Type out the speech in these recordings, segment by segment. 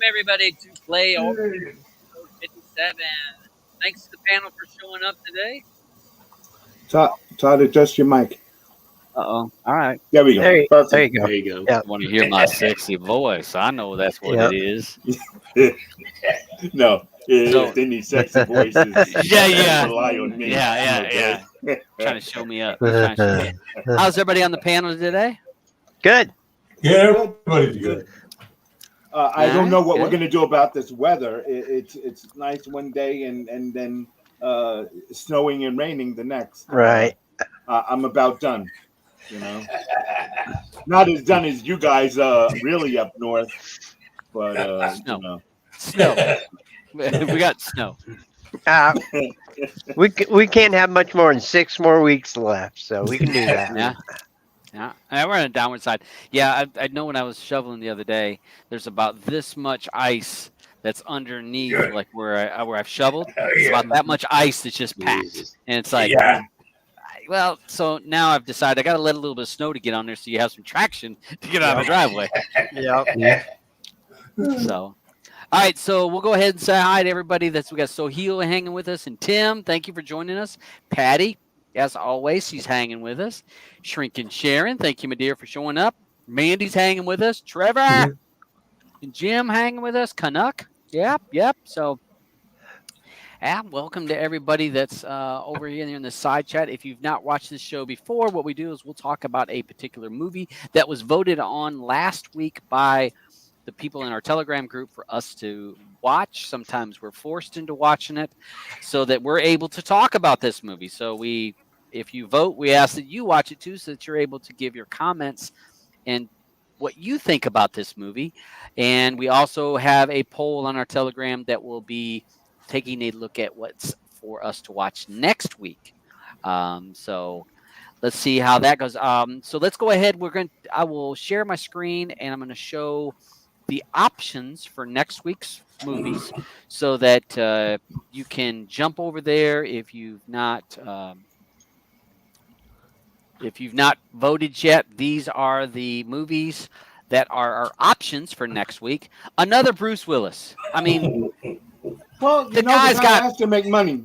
everybody to play episode 57. Thanks to the panel for showing up today. Todd, adjust your mic. Uh-oh. All right. There we go. There you go. There you go. Yeah. I want to hear my sexy voice. I know that's what Yeah. it is. No, So- if they need sexy voices, Yeah. rely on me. Yeah. Trying to show me up. Trying to show me up. How's everybody on the panel today? Good. Yeah, everybody's good. I don't know what we're Good. going to do about this weather. It's nice one day and then snowing and raining the next. Right. I'm about done. Not as done as you guys really up north, but Snow. Snow. We got snow. We can't have much more than 6 more weeks left, so we can do that. Yeah. And we're on a downward side. Yeah, I know when I was shoveling the other day, there's about this much ice that's underneath, like where I've shoveled. It's about that much ice that's just packed, and it's like, well, so now I've decided I got to let a little bit of snow to get on there, so you have some traction to get out of the driveway. Yeah. So, all right, so we'll go ahead and say hi to everybody. We got Soheil hanging with us, and Tim, thank you for joining us. Patty, as always, she's hanging with us. Shrinking Sharon, thank you, Madea, for showing up. Mandy's hanging with us. Trevor and Jim hanging with us. Canuck, yep. So, welcome to everybody that's over here in the side chat. If you've not watched this show before, what we do is we'll talk about a particular movie that was voted on last week by the people in our Telegram group for us to watch. Sometimes we're forced into watching it so that we're able to talk about this movie. So if you vote, we ask that you watch it too, so that you're able to give your comments and what you think about this movie. And we also have a poll on our Telegram that will be taking a look at what's for us to watch next week. So let's see how that goes. So let's go ahead. I will share my screen and I'm going to show the options for next week's movies so that you can jump over there if you've not voted yet. These are the movies that are our options for next week. Another Bruce Willis. I mean, well, the guy's has to make money.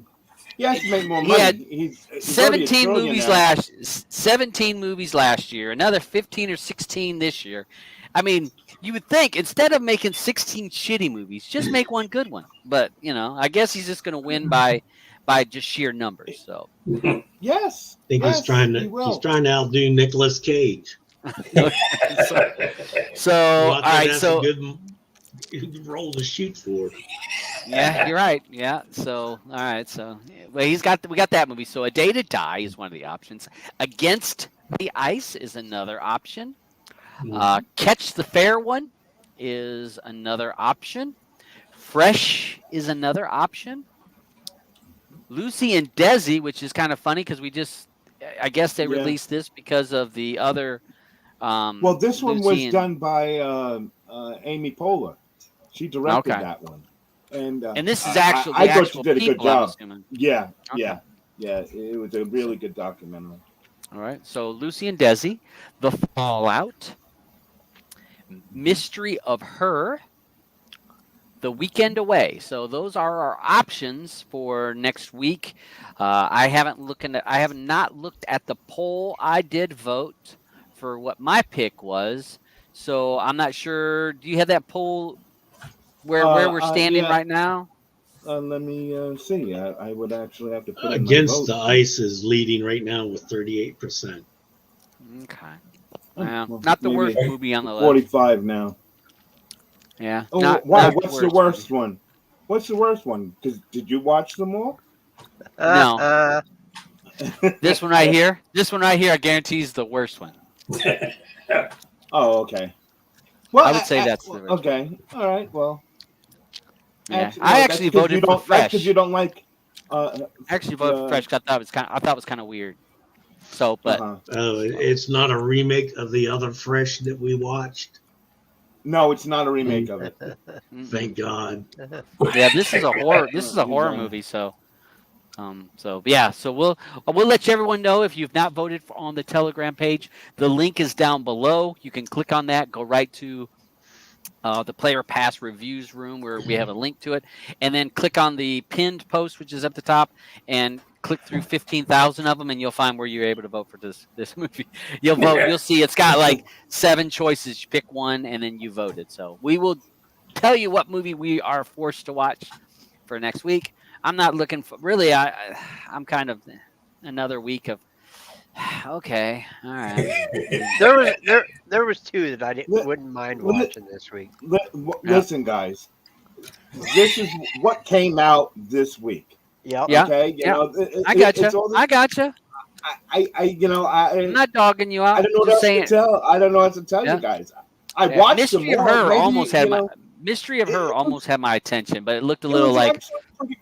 He has to make more money. He had he's 17 already a movies trillionaire. 17 movies last year. Another 15 or 16 this year. I mean, you would think instead of making 16 shitty movies, just make one good one. But I guess he's just going to win by just sheer numbers. So yes, I think he's trying to outdo Nicolas Cage. So all right, so good role to shoot for. Yeah, you're right. Yeah. So all right. So well, we got that movie. So A Day to Die is one of the options. Against the Ice is another option. Catch the Fair One is another option. Fresh is another option. Lucy and Desi, which is kind of funny because I guess they released this because of the other. Well, this one was done by Amy Poehler. She directed that one, and this is actually I thought she did a good job. Yeah, Okay. yeah. It was a really good documentary. All right, so Lucy and Desi, The Fallout, Mystery of Her, The Weekend Away. So those are our options for next week. I have not looked at the poll. I did vote for what my pick was, so I'm not sure. Do you have that poll where we're standing right now? Let me see. I would actually have to put Against the Ice is leading right now with 38%. Okay. Well, not the worst movie on the list. 45 now. Yeah. Oh, why? What's the worst one? What's the worst one? Did you watch them all? No. This one right here. I guarantee is the worst one. Oh, okay. Well, I would say that's the worst. Okay. All right. Well. Yeah. I actually voted for Fresh. Because you don't like. I actually voted for Fresh. I thought it was kind of weird. So, but it's not a remake of the other Fresh that we watched. No, it's not a remake of it. Thank God. Yeah, this is a horror. This is a horror movie. So, so we'll let everyone know if you've not voted on the Telegram page. The link is down below. You can click on that. Go right to the Player Pass Reviews room where we have a link to it, and then click on the pinned post, which is up the top, and click through 15,000 of them, and you'll find where you're able to vote for this movie. You'll vote. You'll see it's got like 7 choices. You pick one, and then you voted. So we will tell you what movie we are forced to watch for next week. I'm not looking for really. I'm kind of another week of okay, all right. There was 2 that I wouldn't mind watching this week. Listen, guys, this is what came out this week. Yeah. Okay. You know, I got you. I got you. I'm not dogging you out. I don't know what to tell. I don't know what to tell you guys. I watched Mystery them of more. Her Maybe, almost had my Mystery of Her almost had my attention, but it looked a little like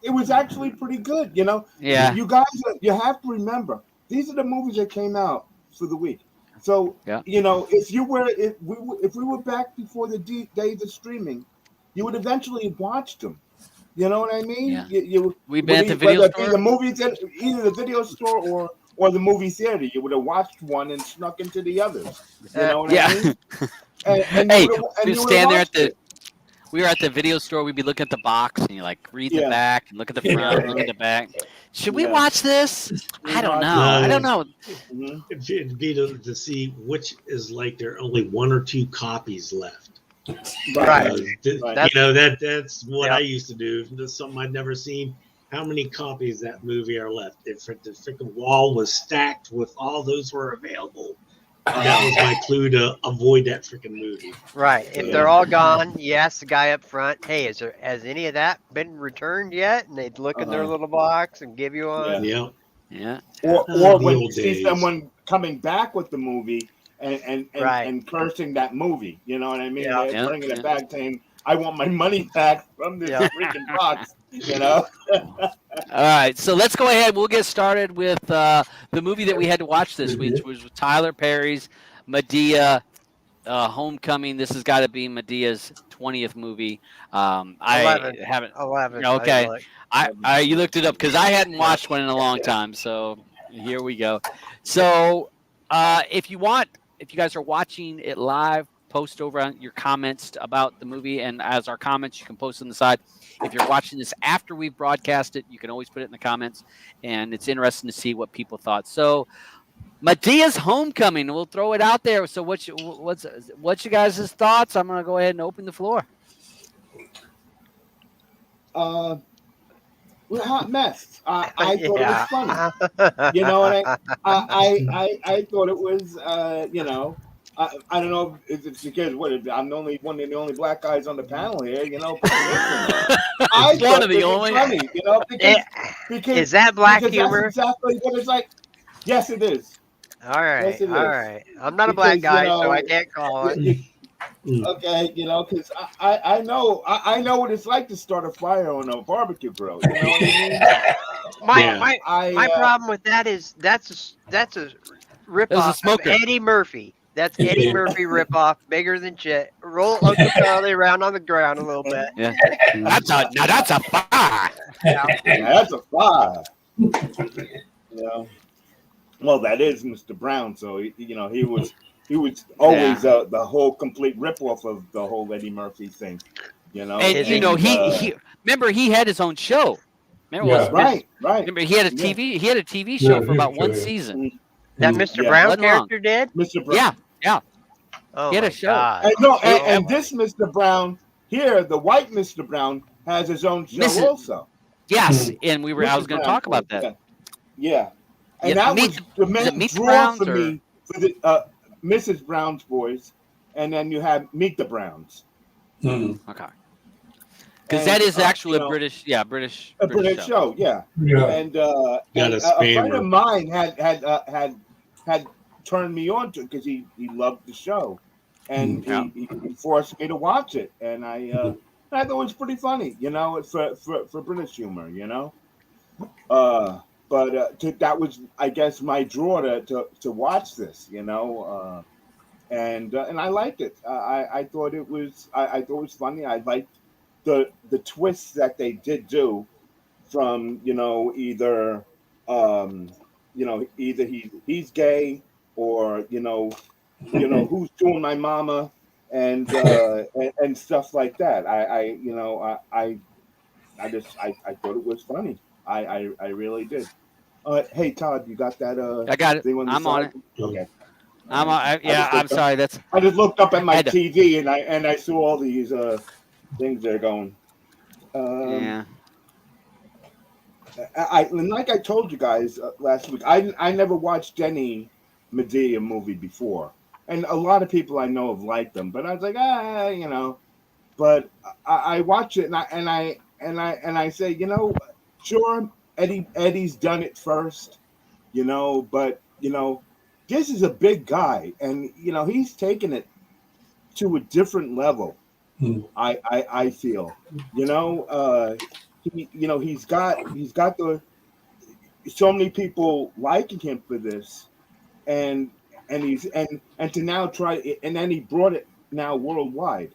it was actually pretty good. You know. Yeah. You guys, you have to remember these are the movies that came out for the week. So you know, if we were back before the days of streaming, you would eventually watch them. You know what I mean? Yeah. We've been at the video store. The movies, either the video store or the movie theater. You would have watched one and snuck into the others. You know what I mean? And hey, we stand there at the. We were at the video store. We'd be looking at the box and you like read the back and look at the front, look at the back. Should we watch this? I don't know. I don't know. It'd be to see which is like there are only 1 or 2 copies left. Right. You know that's what I used to do. That's something I'd never seen. How many copies of that movie are left? If the freaking wall was stacked with all those were available, that was my clue to avoid that freaking movie. Right. If they're all gone, you ask the guy up front, "Hey, has any of that been returned yet?" And they'd look in their little box and give you one. Yeah. Or when you see someone coming back with the movie and cursing that movie, you know what I mean? They're bringing it back saying, "I want my money back from this freaking box." You know. All right, so let's go ahead. We'll get started with the movie that we had to watch this week, which was Tyler Perry's Madea, Homecoming. This has got to be Madea's 20th movie. 11. I haven't. 11. Okay, you looked it up because I hadn't watched one in a long time. So here we go. So if you guys are watching it live, post over on your comments about the movie, and as our comments, you can post on the side. If you're watching this after we've broadcast it, you can always put it in the comments, and it's interesting to see what people thought. So, Madea's Homecoming, we'll throw it out there. So, what's you guys' thoughts? I'm gonna go ahead and open the floor. We're a hot mess. I thought it was funny. You know what I thought it was. You know. I don't know if it's because I'm the only one of the only black guys on the panel here, you know. I one of the only. Funny, you know, because is that black humor? That's exactly what it's like. Yes, it is. All right, yes, it all is. right. I'm not a black guy, so I can't call it. Okay, you know, because I know what it's like to start a fire on a barbecue grill. You know what I mean? My problem with that is that's a ripoff of Eddie Murphy. That's Eddie Murphy ripoff, bigger than shit. Roll Uncle Charlie around on the ground a little bit. Yeah, that's a fire. That's a fire. You know, well, that is Mr. Brown. So you know, he was always the whole complete ripoff of the whole Eddie Murphy thing. You know, and you know he remember he had his own show. Remember, right. Remember he had a TV show for about one season. That Mr. Brown character did? Mr. Brown. Yeah. Oh, he had a show. And this Mr. Brown here, the white Mr. Brown, has his own show also. Yes, and I was going to talk about that. Yeah. And that was the main draw for me for the Mrs. Brown's Boys, and then you have Meet the Browns. Okay. Because that is actually a British show. Yeah. And a friend of mine had turned me on to it because he loved the show, and he forced me to watch it, and I thought it was pretty funny, you know, for British humor, you know. But that was, I guess, my draw to watch this, you know, and I liked it. I thought it was funny. I liked the twists that they did do, from either he's gay, or who's doing my mama, and stuff like that. I thought it was funny. I really did. Hey Todd, you got that? I got it. Thing on the I'm side? on it. Okay. I'm on. Yeah, I'm sorry. I just looked up at my TV and I saw all these things that are going. Yeah. Like I told you guys last week, I never watched any Madea movie before, and a lot of people I know have liked them, but I was like, But I watch it and I say, sure, Eddie's done it first, but this is a big guy, and he's taken it to a different level. I feel, he's got the so many people liking him for this, and to now try, and then he brought it now worldwide,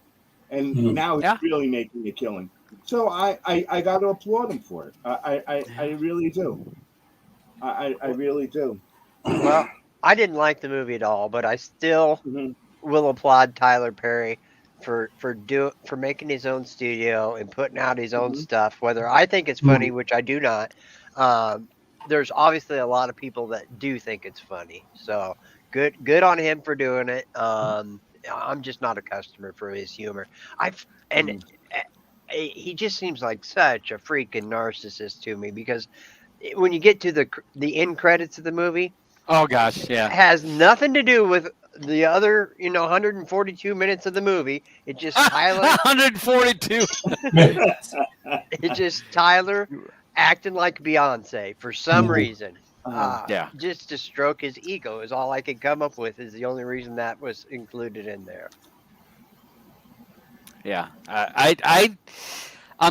and now he's really making a killing. So I got to applaud him for it. I really do. I really do. Well, I didn't like the movie at all, but I still will applaud Tyler Perry for making his own studio and putting out his own stuff. Whether I think it's funny, which I do not, there's obviously a lot of people that do think it's funny. So good on him for doing it. I'm just not a customer for his humor. He just seems like such a freaking narcissist to me, because when you get to the end credits of the movie, oh gosh, yeah, it has nothing to do with the other 142 minutes of the movie. It just Tyler 142. It's just Tyler acting like Beyonce for some reason. Just to stroke his ego is all I could come up with. Is the only reason that was included in there. Yeah, I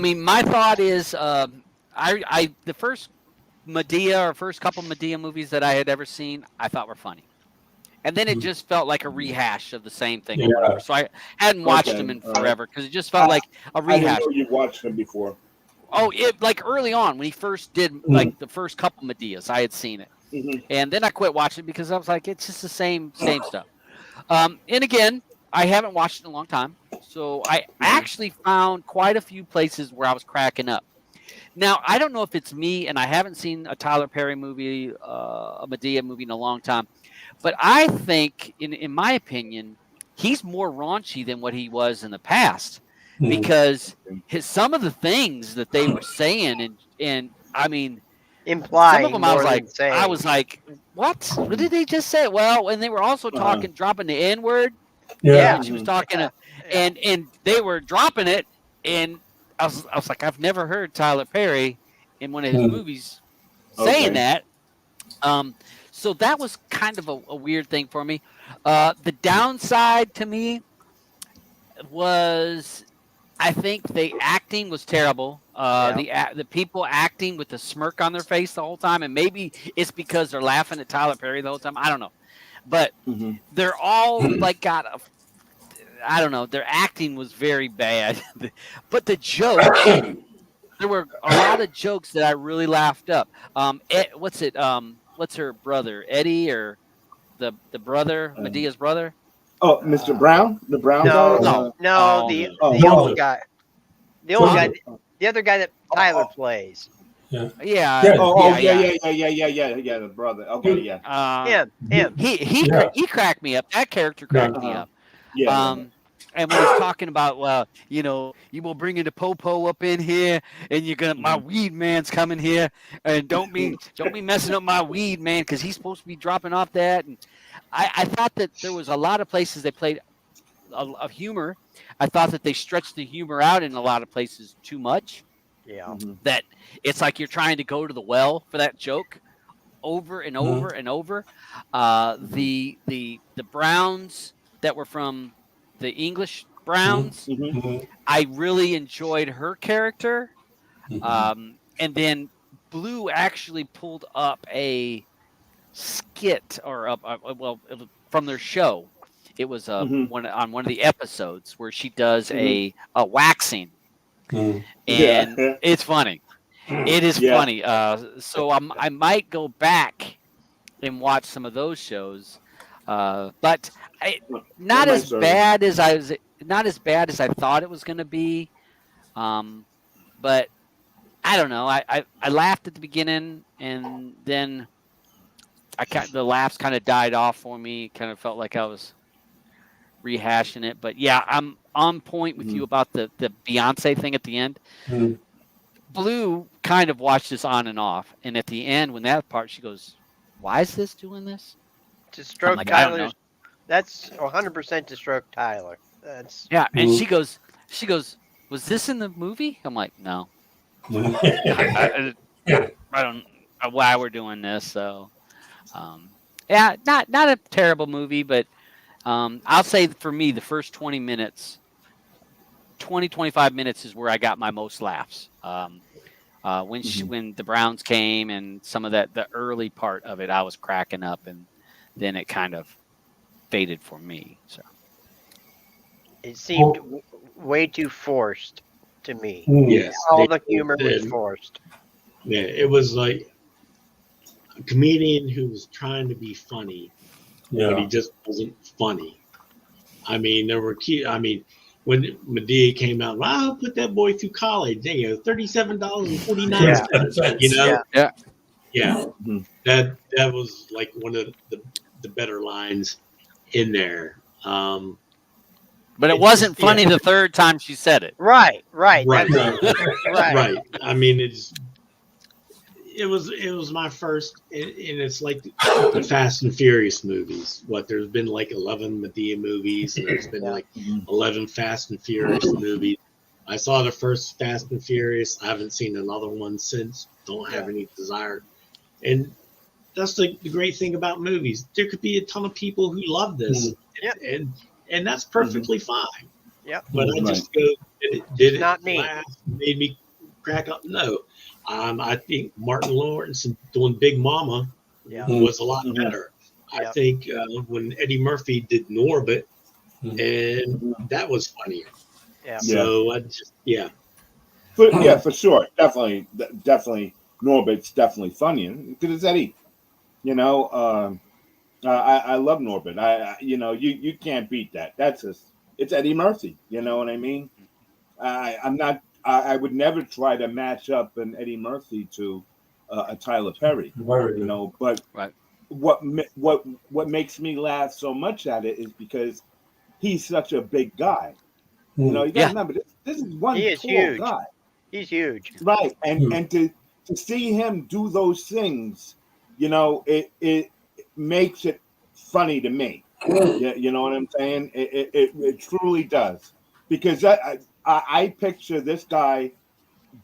mean, my thought is, the first Madea, or first couple Madea movies that I had ever seen, I thought were funny, and then it just felt like a rehash of the same thing. Over. So I hadn't watched them in forever, because it just felt like a rehash. I didn't know you'd watched them before. Oh, like early on when he first did like the first couple Madeas, I had seen it, and then I quit watching it because I was like, it's just the same stuff. And again, I haven't watched it in a long time, so I actually found quite a few places where I was cracking up. Now, I don't know if it's me, and I haven't seen a Tyler Perry movie, a Madea movie in a long time, but I think, in my opinion, he's more raunchy than what he was in the past, because some of the things that they were saying, and I mean, implying, some of them I was like, what? What did they just say? Well, and they were also dropping the N-word. Yeah, she was talking, and they were dropping it, and I was like, I've never heard Tyler Perry in one of his movies saying that. So that was kind of a weird thing for me. The downside to me was, I think the acting was terrible. The people acting with the smirk on their face the whole time, and maybe it's because they're laughing at Tyler Perry the whole time. I don't know, but they're all like I don't know. Their acting was very bad, but the jokes, there were a lot of jokes that I really laughed up. What's her brother, Eddie, or the brother, Medea's brother? Oh, Mr. Brown, the Brown guy. No, the old guy, the old guy, the other guy that Tyler plays. Yeah. The brother. Okay, yeah. Him. He cracked me up. That character cracked me up. Yeah. And when he's talking about, well, you will bring in the popo up in here, and you're gonna, my weed man's coming here, and don't be messing up my weed man, because he's supposed to be dropping off that. And I thought that there was a lot of places they played of humor. I thought that they stretched the humor out in a lot of places too much. Yeah. That it's like you're trying to go to the well for that joke over and over and over. The Browns that were from the English Browns, I really enjoyed her character. And then Blue actually pulled up a skit from their show. It was on one of the episodes where she does a waxing, and it's funny. It is funny. So I might go back and watch some of those shows. But not as bad as I thought it was going to be. But I don't know. I laughed at the beginning, and then the laughs kind of died off for me. Kind of felt like I was rehashing it. But yeah, I'm on point with you about the Beyonce thing at the end. Blue kind of watched this on and off, and at the end, when that part, she goes, "Why is this doing this?" To stroke Tyler. That's 100% to stroke Tyler. That's and she goes, "Was this in the movie?" I'm like, "No." I don't know why we're doing this. So, not a terrible movie, but I'll say for me, the first 25 minutes is where I got my most laughs. When the Browns came and some of the early part of it, I was cracking up, and then it kind of faded for me. So it seemed way too forced to me. Yes, all the humor was forced. Yeah, it was like a comedian who was trying to be funny, but he just wasn't funny. I mean, there were when Madea came out, I'll put that boy through college. $37.49. Yeah. That was like one of the better lines in there. But it wasn't funny the third time she said it. Right. Right. I mean, it was my first, and it's like the Fast and Furious movies. There's been like 11 Madea movies, and there's been like 11 Fast and Furious movies. I saw the first Fast and Furious. I haven't seen another one since. Don't have any desire. And that's the great thing about movies. There could be a ton of people who love this, and that's perfectly fine. Yep. But I just go, did it not me. Laugh, made me crack up? No. I think Martin Lawrence doing Big Mama was a lot better. I think when Eddie Murphy did Norbit, and that was funnier. Yeah. So I just for sure, definitely Norbit's definitely funnier because it's Eddie. I love Norbit. You can't beat that. It's Eddie Murphy. You know what I mean? I would never try to match up an Eddie Murphy to a Tyler Perry. But what makes me laugh so much at it is because he's such a big guy. You got to remember this is one tall guy. He's huge. Right, and to see him do those things, it makes it funny to me. You know what I'm saying? It truly does, because I picture this guy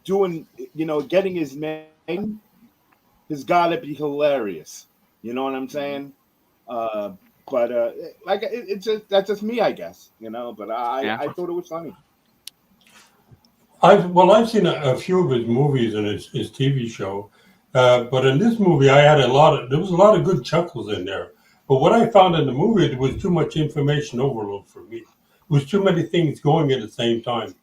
doing, getting his name has got to be hilarious. You know what I'm saying? That's just me, I guess. But I thought it was funny. I've seen a few of his movies and his TV show, but in this movie there was a lot of good chuckles in there. But what I found in the movie, there was too much information overload for me. It was too many things going at the same time.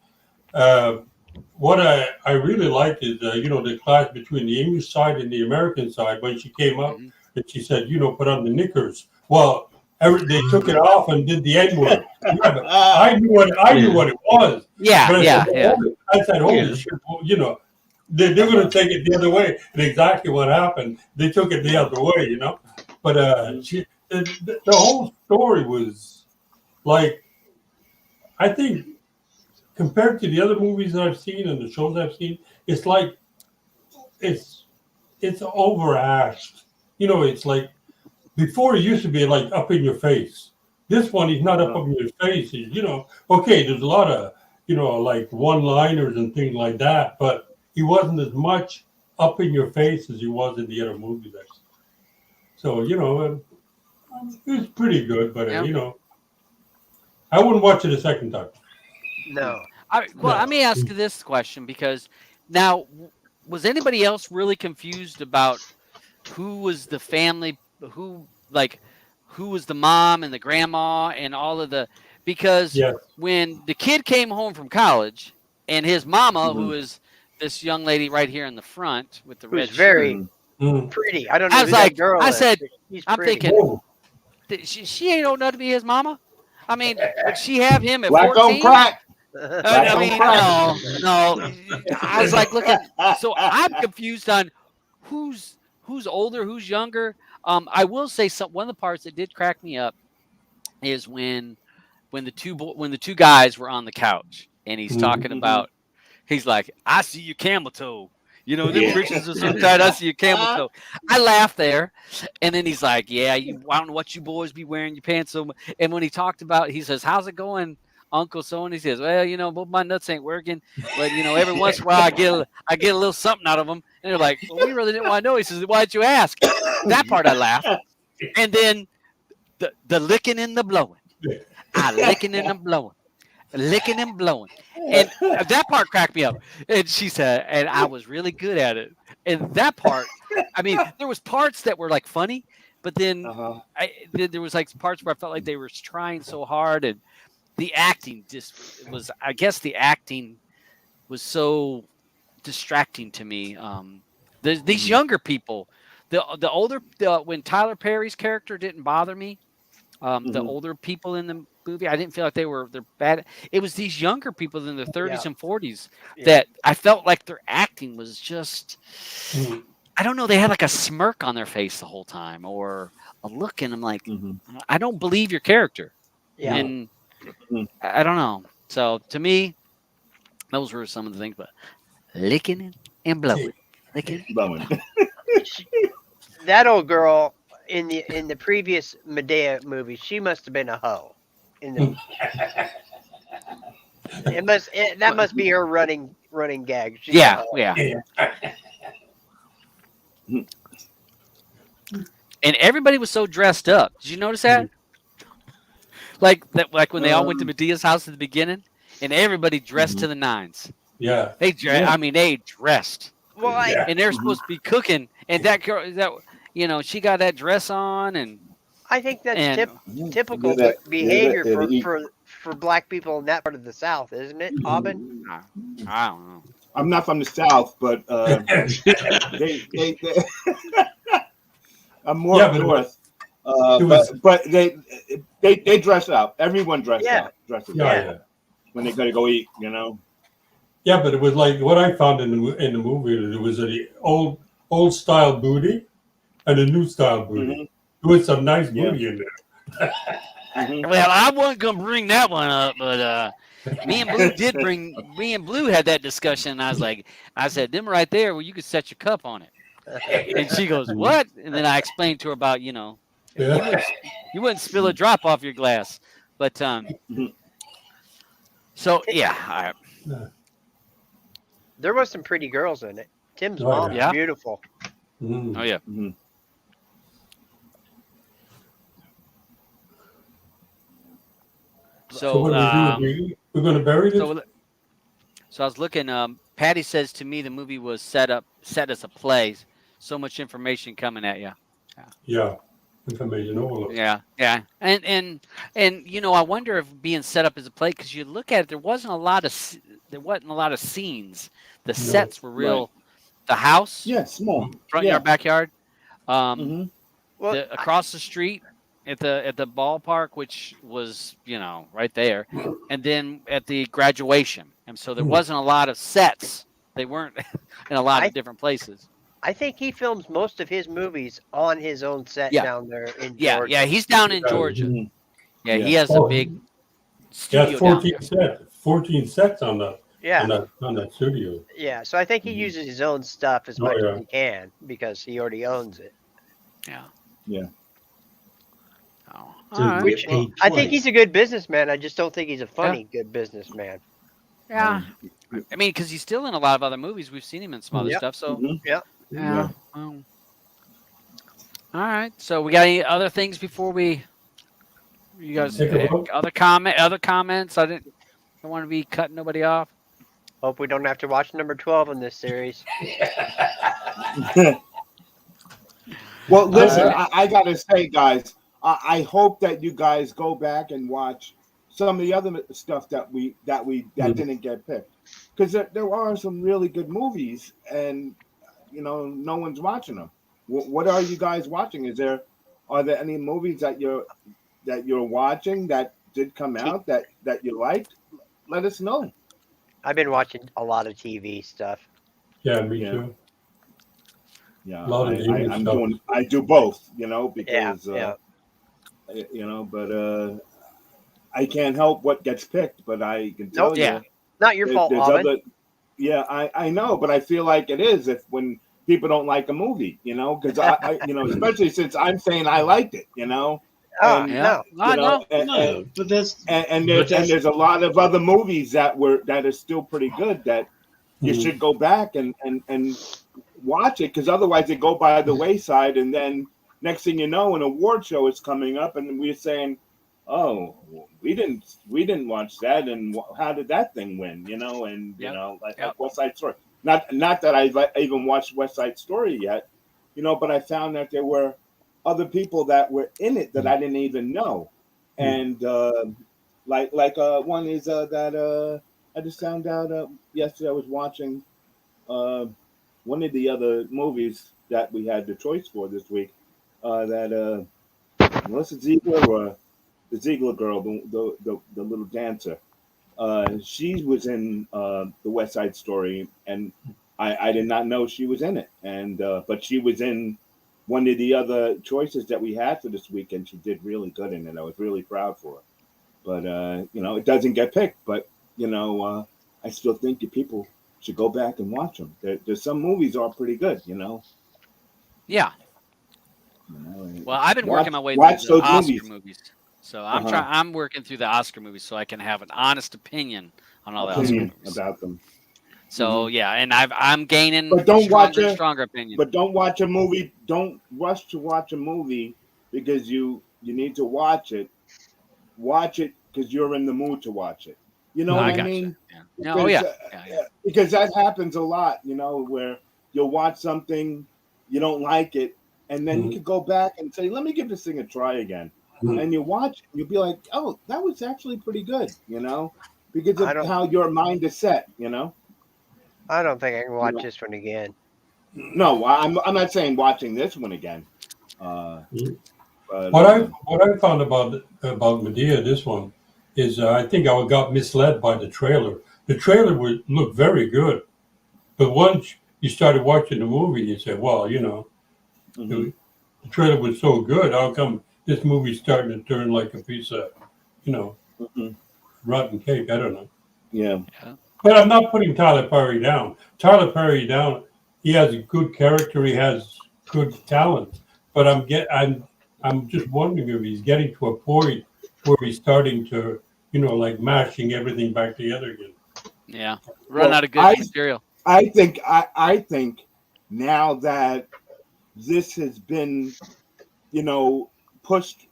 What I really liked is the clash between the English side and the American side. When she came up and she said, put on the knickers. Well, they took it off and did the N-word. I knew what it was. I said, holy shit, they're going to take it the other way. And exactly what happened, they took it the other way, But the whole story was like, I think, compared to the other movies that I've seen and the shows I've seen, it's like it's overashed. It's like before it used to be like up in your face. This one is not up in your face. Okay, there's a lot of like one-liners and things like that, but he wasn't as much up in your face as he was in the other movies. So it was pretty good, but I wouldn't watch it a second time. No. Let me ask you this question, because now, was anybody else really confused about who was the family, who was the mom and the grandma and all of the, because when the kid came home from college and his mama, who is this young lady right here in the front with the red very pretty. I don't know who that girl is. I'm thinking, She ain't old enough to be his mama. I mean, would she have him at Black 14? on crack. I mean, no. I was like, looking. So I'm confused on who's older, who's younger. I will say one of the parts that did crack me up is when the two guys were on the couch and he's talking about. He's like, I see your camel toe. You know, them britches are so tight. I see your camel toe. I laughed there. And then he's like, yeah, I don't know what you boys be wearing your pants so much. And when he talked about, he says, how's it going, Uncle So? And he says, well, you know, both my nuts ain't working. But, you know, every once in a while I get a little something out of them. And they're like, well, we really didn't want to know. He says, why'd you ask? That part I laughed. And then the licking and the blowing. Licking and the blowing. Licking and blowing. And that part cracked me up. And she said, and I was really good at it. And that part, I mean, there was parts that were like funny, but then there was like parts where I felt like they were trying so hard, and the acting just was, I guess the acting was so distracting to me. These younger people, the older, when Tyler Perry's character didn't bother me. The older people in the movie, I didn't feel like they're bad. It was these younger people in their 30s and 40s that I felt like their acting was just, I don't know, they had like a smirk on their face the whole time or a look, and I'm like, I don't believe your character. Yeah. And I don't know. So to me, those were some of the things, but licking and blowing. Licking and blowing. That old girl in the previous Madea movie, she must have been a hoe. That must be her running gag. She's yeah. And everybody was so dressed up. Did you notice that? Like when they all went to Medea's house at the beginning, and everybody dressed to the nines. Yeah, they dressed. Well, and they're supposed to be cooking, and that girl, she got that dress on, and I think that's typical behavior for black people in that part of the South, isn't it, Aubin? I don't know. I'm not from the South, but I'm more north. But they dress up. Everyone dresses up. When they gotta go eat, Yeah, but it was like what I found in the movie. There was an old style booty and a new style booty. There was some nice booty in there. Well, I wasn't gonna bring that one up, but me and Blue had that discussion. And I said, them right there, well, you could set your cup on it. And she goes, what? And then I explained to her about, you wouldn't spill a drop off your glass. But so yeah. There was some pretty girls in it. Tim's mom was beautiful. Oh yeah. So we're going to bury this. So I was looking. Patty says to me the movie was set as a play. So much information coming at you. Yeah, information overload. Yeah. And I wonder if being set up as a play, because you look at it, there wasn't a lot of scenes. The sets were real. Right. The house, small front yard, backyard. Across the street. At the ballpark, which was right there, and then at the graduation, and so there wasn't a lot of sets. They weren't in a lot of different places. I think he films most of his movies on his own set down there in Georgia. Yeah, he's down in Georgia. Yeah, he has a big studio. 14 sets on that studio. Yeah, so I think he uses his own stuff as much as he can because he already owns it. Yeah. Which I think he's a good businessman. I just don't think he's a funny good businessman. Yeah, I mean, because he's still in a lot of other movies. We've seen him in some other stuff. So yeah. All right. So we got any other things before you guys other comments? I don't want to be cutting nobody off. Hope we don't have to watch number 12 in this series. Well, listen, I gotta say, guys. I hope that you guys go back and watch some of the other stuff that didn't get picked, because there are some really good movies, and no one's watching them. What are you guys watching? Is there are there any movies that you're watching that did come out that you liked? Let us know. I've been watching a lot of TV stuff. Yeah, me too. Yeah, a lot of TV stuff. I do both, because yeah. But I can't help what gets picked, but I can tell you, not your fault, there's Alvin. other. Yeah, I know, but I feel like it is when people don't like a movie, because I especially since I'm saying I liked it, No. But there's a lot of other movies that are still pretty good that you should go back and watch it, because otherwise they go by the wayside, and then next thing you know, an award show is coming up, and we're saying, "Oh, we didn't watch that, and how did that thing win?" Like West Side Story. Not that I've even watched West Side Story yet, but I found that there were other people that were in it that I didn't even know, and like one is that I just found out yesterday. I was watching one of the other movies that we had the choice for this week. That Melissa Ziegler or the Ziegler girl, the little dancer. She was in the West Side Story, and I did not know she was in it. And but she was in one of the other choices that we had for this week, and she did really good in it. I was really proud for her. But it doesn't get picked. But I still think that people should go back and watch them. There's some movies are pretty good. Yeah. Well, I've been working my way through the Oscar movies. So I'm working through the Oscar movies so I can have an honest opinion on all the Oscar movies about them. So and I'm gaining stronger opinion. But don't watch a movie. Don't rush to watch a movie because you need to watch it. Watch it because you're in the mood to watch it. You know what I mean? Yeah. Because that happens a lot. Where you'll watch something, you don't like it, and then you can go back and say, "Let me give this thing a try again." And you watch it, you'll be like, "Oh, that was actually pretty good," because of how your mind is set. I don't think I can watch this one again. No, I'm not saying watching this one again. But, what I found about Madea, this one, is I think I got misled by the trailer. The trailer would look very good, but once you started watching the movie, you said, "Well, the trailer was so good. How come this movie's starting to turn like a piece of, rotten cake?" I don't know. Yeah. But I'm not putting Tyler Perry down. Tyler Perry he has a good character. He has good talent. But I'm just wondering if he's getting to a point where he's starting to, like mashing everything back together again. Yeah, run out of good material. I think now that this has been, pushed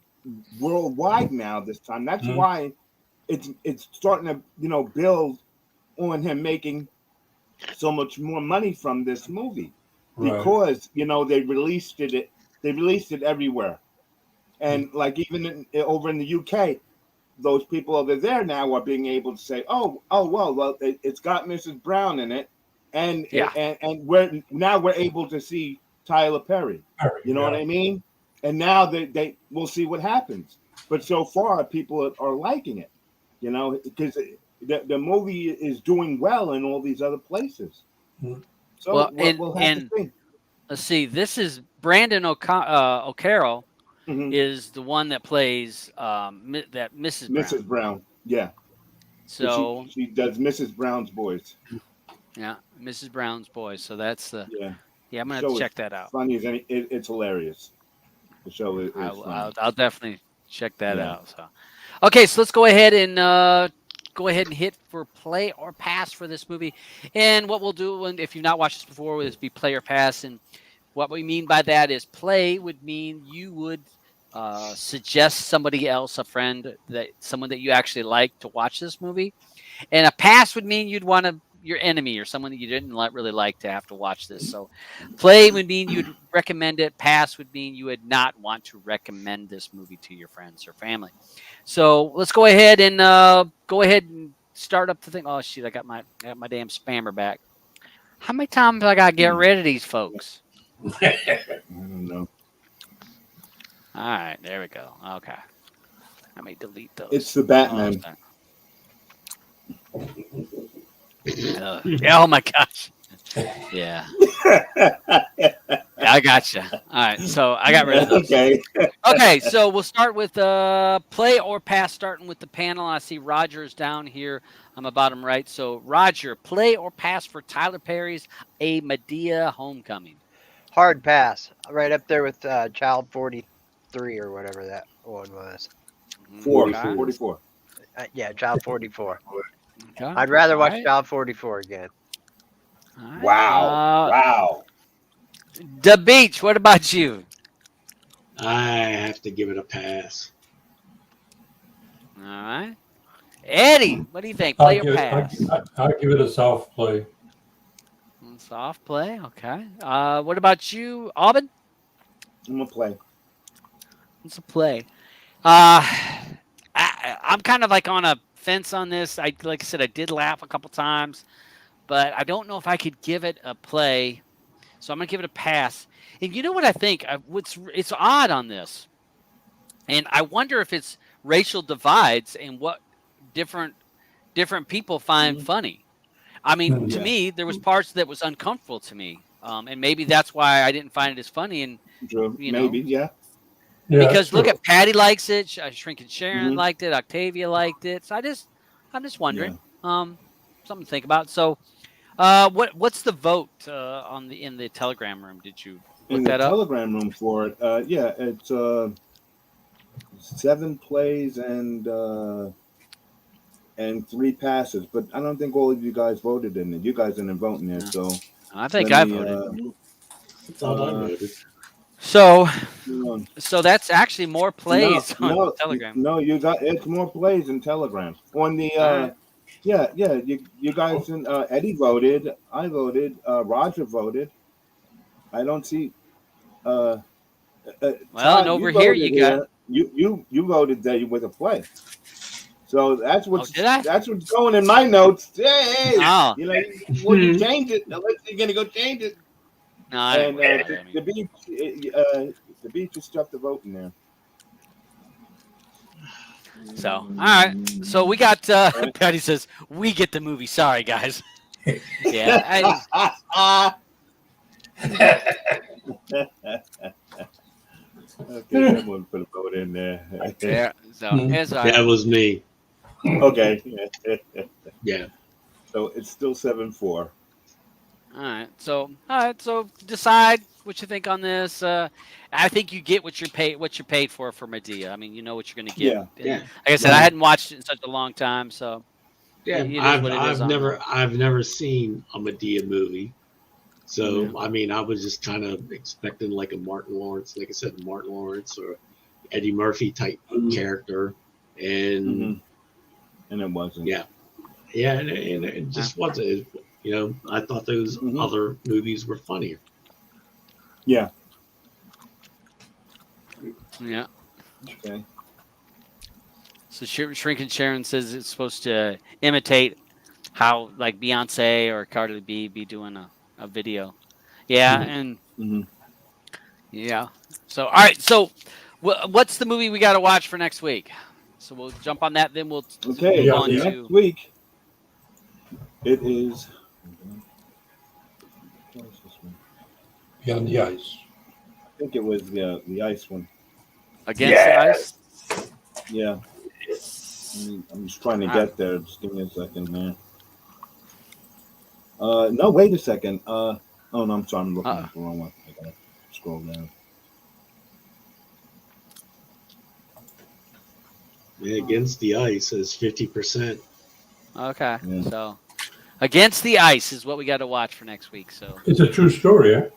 worldwide now this time. That's why it's starting to, build on him making so much more money from this movie because they released it everywhere, and like even over in the UK, those people over there now are being able to say, well, it's got Mrs. Brown in it, and we're able to see Tyler Perry. You know what I mean? And now they will see what happens. But so far, people are liking it, because the movie is doing well in all these other places. So we'll have to see. Let's see. This is Brandon O'Carroll is the one that plays that Mrs. Brown. Yeah. So she does Mrs. Brown's Boys. Yeah, Mrs. Brown's Boys. So that's the I'm gonna check that out. Funny as any, it's hilarious. The show is I'll definitely check that out. So, okay, so let's go ahead and hit for play or pass for this movie. And what we'll do, if you've not watched this before, is be play or pass. And what we mean by that is play would mean you would suggest somebody else, a friend, someone that you actually like to watch this movie. And a pass would mean you'd want your enemy or someone that you didn't really like to have to watch this. So play would mean you'd recommend it. Pass would mean you would not want to recommend this movie to your friends or family. So let's go ahead and start up the thing. Oh, shit, I got my damn spammer back. How many times I got to get rid of these folks? I don't know. All right, there we go. Okay. Let me delete those. It's the Batman. Oh my gosh. Yeah. I gotcha. All right, so I got rid of those. Okay, so we'll start with play or pass, starting with the panel. I see Roger's down here on the bottom right. So Roger, play or pass for Tyler Perry's A Madea Homecoming? Hard pass, right up there with Child 43 or whatever that one was. 44. Yeah, Child 44. Okay. I'd rather watch Child 44 again. Right. Wow. The Beach, what about you? I have to give it a pass. All right. Eddie, what do you think? Play or pass? I'll give it a soft play. Soft play, okay. What about you, Aubin? I'm gonna play. It's a play. I'm kind of like on a fence on this. Like I said, I did laugh a couple times, but I don't know if I could give it a play. So I'm gonna give it a pass. And you know what I think? It's odd on this, and I wonder if it's racial divides and what different people find funny. I mean, to me, there was parts that was uncomfortable to me, and maybe that's why I didn't find it as funny. And yeah. Because look at Patty likes it, Shrinking Sharon liked it, Octavia liked it. So I'm just wondering, something to think about. So, what's the vote in the Telegram room? Did you look that up? Telegram room for it? Yeah, it's 7 plays and 3 passes. But I don't think all of you guys voted in it. You guys didn't vote in there, so I think I voted. That's all I voted. So that's actually more plays on Telegram. No, it's more plays in Telegram. On the you guys and Eddie voted, I voted, Roger voted. I don't see well, Todd, and over here you got you voted there with a play. So that's what's going in my notes. Hey, you change it unless you're gonna go change it. No, and the beach just stuck the vote in there. So, all right. So we got Patty says we get the movie. Sorry, guys. Yeah. Okay, someone put a vote in there. Yeah. So it's all right. That was me. Okay. Yeah. So it's still 7-4. All right. So decide what you think on this. I think you get what you're paid for Madea. I mean, you know what you're going to get. Yeah. Like I said, I hadn't watched it in such a long time, so yeah. I've never seen a Madea movie, so I mean, I was just kind of expecting like a Martin Lawrence, like I said, Martin Lawrence or Eddie Murphy type character, and it wasn't. Yeah, and it just wasn't. You know, I thought those other movies were funnier. Yeah. Yeah. Okay. So Shrinking Sharon says it's supposed to imitate how like Beyonce or Cardi B be doing a video. Yeah, and yeah. So all right. So what's the movie we got to watch for next week? So we'll jump on that. Then we'll move on to next week. It is Beyond the Ice. I think it was the ice one. Against the Ice? Yeah. I'm just trying to get there. Just give me a second, man. No, wait a second. Oh no, I'm sorry. I'm looking at the wrong one. I gotta scroll down. Yeah, Against the Ice is 50%. Okay. Yeah. So Against the Ice is what we got to watch for next week. So it's a true story, yeah?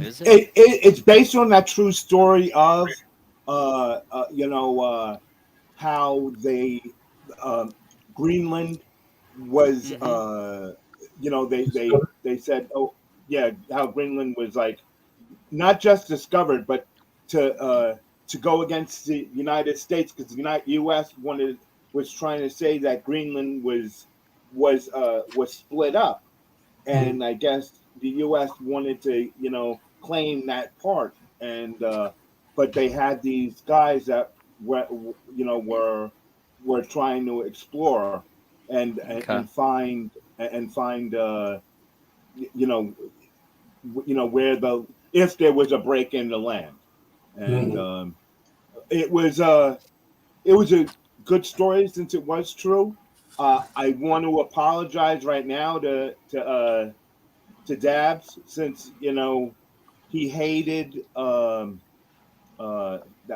Is it? It's based on that true story of how they Greenland was they said how Greenland was like not just discovered but to go against the United States because the U.S. was trying to say that Greenland was split up, and I guess the U.S. wanted to claim that part, and but they had these guys that were trying to explore and find where if there was a break in the land, and it was a good story since it was true. I want to apologize right now to Dabs, since he hated that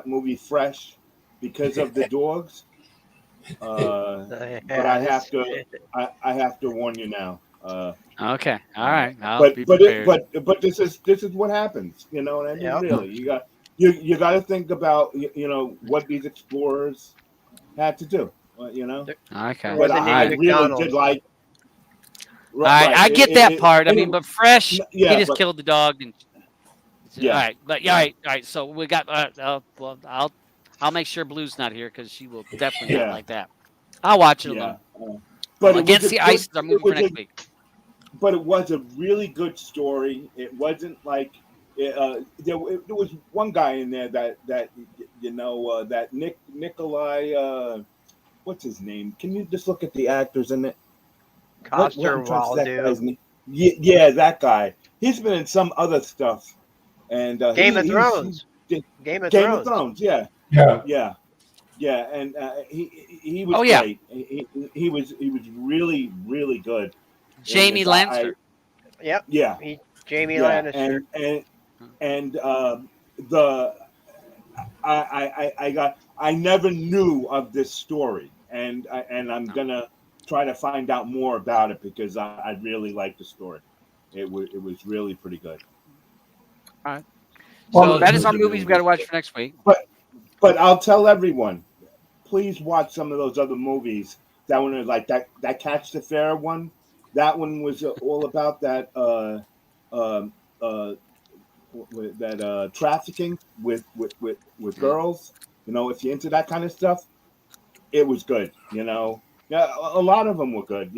movie Fresh because of the dogs. But I have to warn you now. Okay, all right. I'll be prepared. But this is what happens. You know what I mean? Yep. Really, you got to think about what these explorers had to do. Okay. But I really did like. I get that part. I mean, but Fresh, he just killed the dog. And, yeah. All right, but all right. So we got. I'll make sure Blue's not here because she will definitely not like that. I'll watch it alone. But Against the Ice is our movie for next week. But it was a really good story. It wasn't like there was one guy in there that Nikolai. What's his name? Can you just look at the actors in it? Coster-Waldau. Yeah, that guy. He's been in some other stuff, and Game of Thrones. Game of Thrones. Yeah. And he was great. He was really, really good. Jamie Lannister. Yep. Yeah. Jamie Lannister. I never knew of this story, and I'm gonna try to find out more about it because I really like the story. It was really pretty good. All right. So that is our movies we've got to watch for next week. But I'll tell everyone, please watch some of those other movies. That one is like that Catch the Fair one. That one was all about that trafficking with girls. If you're into that kind of stuff, it was good. Yeah, a lot of them were good.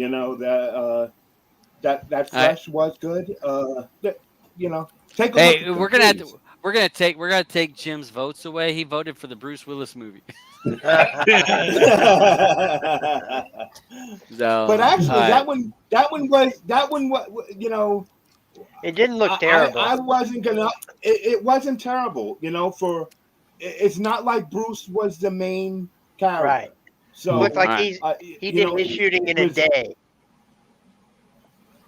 That Fresh was good. Take a look. Hey, we're gonna take Jim's votes away. He voted for the Bruce Willis movie. So, but actually, that one was it didn't look terrible. I wasn't gonna. It wasn't terrible. It's not like Bruce was the main character. Right. So it looked like he did his shooting in a day.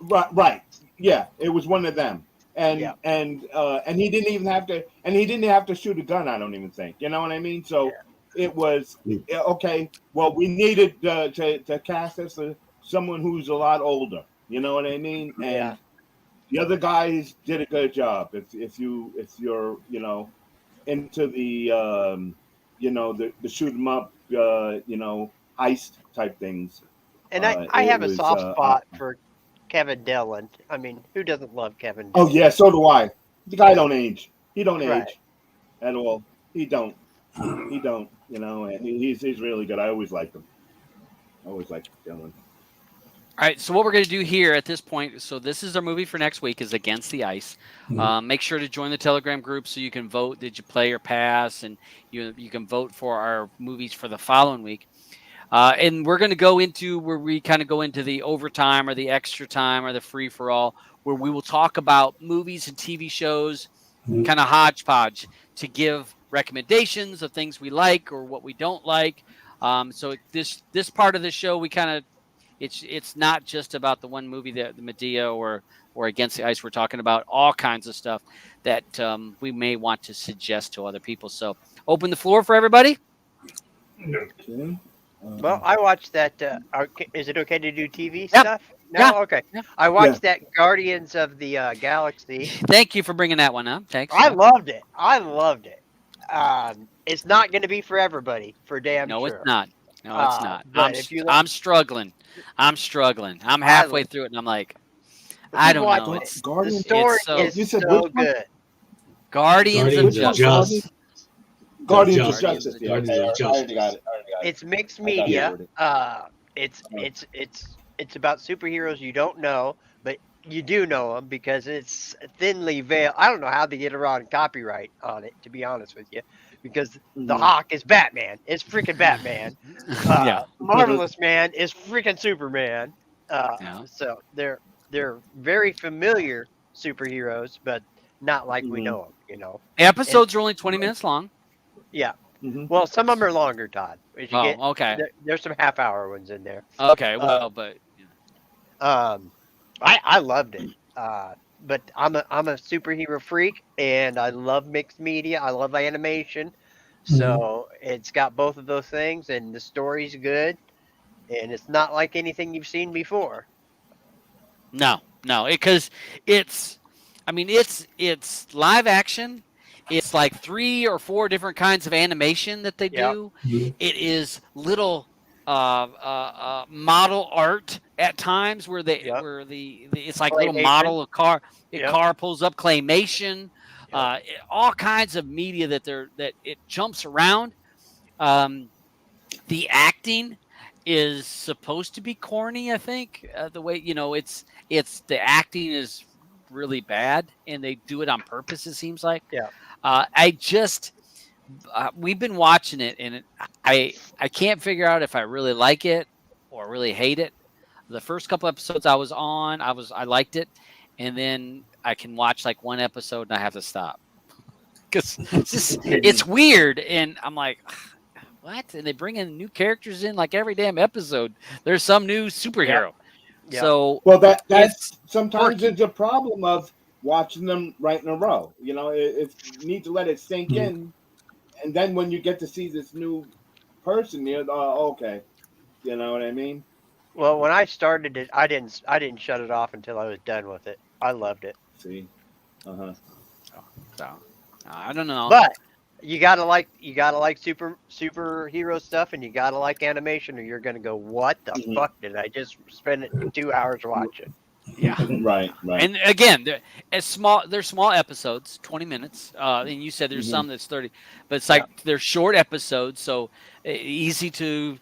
Right. Yeah, it was one of them. And he didn't even have to shoot a gun. I don't even think. You know what I mean? So it was okay. Well, we needed to cast as someone who's a lot older. You know what I mean? And the other guys did a good job. If you're into the the shoot 'em up heist type things. And I have a soft spot for Kevin Dillon. I mean, who doesn't love Kevin Oh Dillon? yeah, so do I. The guy don't age. He don't age at all. He don't. And he's really good. I always liked him. I always liked Dillon. All right, so what we're going to do here at this point, so this is our movie for next week, is Against the Ice. Make sure to join the Telegram group so you can vote. Did you play or pass? And you can vote for our movies for the following week. And we're going to go into where we kind of go into the overtime or the extra time or the free-for-all, where we will talk about movies and TV shows, kind of hodgepodge, to give recommendations of things we like or what we don't like. So this part of the show, we kind of, it's not just about the one movie, the Madea or Against the Ice. We're talking about all kinds of stuff that we may want to suggest to other people. So open the floor for everybody. Okay. Well, I watched that. Is it okay to do TV stuff? No? Yeah. Okay. Yeah. I watched that Guardians of the Galaxy. Thank you for bringing that one up. Thanks. I loved it. It's not going to be for everybody, for damn sure. No, it's not. No, it's not. I'm struggling. I'm halfway through it, and I'm like, I don't know. The story is so good. Guardians of Justice. Guardians of Justice. It's mixed media. It's about superheroes you don't know, but you do know them because it's thinly veiled. I don't know how they get around copyright on it, to be honest with you, because the Hawk is Batman. It's freaking Batman. Yeah. Marvelous Man is freaking Superman. Yeah. So they're very familiar superheroes, but not like we know them. You know. The episodes are only 20 minutes long. Yeah. Well, some of them are longer, Todd. As you get, Okay. there's some half-hour ones in there. Okay. Well, but I loved it. But I'm a superhero freak, and I love mixed media. I love animation, so it's got both of those things, and the story's good, and it's not like anything you've seen before. No, because it's live action. It's like 3 or 4 different kinds of animation that they do. It is little model art at times where it's like little model of car. Car pulls up, claymation, all kinds of media that it jumps around. The acting is supposed to be corny, I think. The way it's the acting is really bad, and they do it on purpose. It seems like. We've been watching it, and I can't figure out if I really like it or really hate it. The first couple episodes I was on, I liked it, and then I can watch like one episode and I have to stop because it's weird, and I'm like, what? And they bring in new characters in like every damn episode. There's some new superhero. So that's sometimes it's a problem of watching them right in a row. You know, if you need to let it sink in, and then when you get to see this new person, you're okay. You know what I mean? Well, when I started it, I didn't shut it off until I was done with it. I loved it. See, So I don't know, but you gotta like superhero stuff, and you gotta like animation, or you're gonna go, what the fuck did I just spend 2 hours watching? Yeah, right. And again, they're small episodes, 20 minutes. And you said there's some that's 30, but it's like they're short episodes, so easy to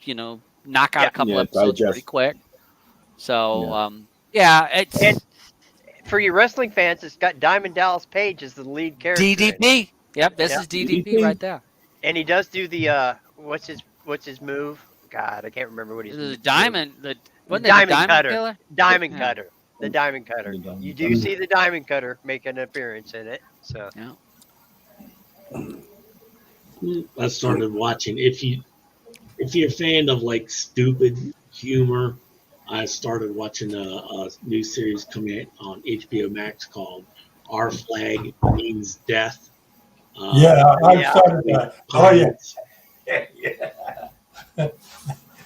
knock out a couple episodes pretty quick. So it's for you wrestling fans, it's got Diamond Dallas Page as the lead character. DDP. Yep, this is DDP right there. And he does do the what's his move? God, I can't remember what he's. The diamond. The diamond cutter. Killer? Diamond cutter. The diamond cutter. You do see the diamond cutter make an appearance in it. So I started watching. If you're a fan of like stupid humor, I started watching a new series coming out on HBO Max called Our Flag Means Death. I started that. Oh yeah.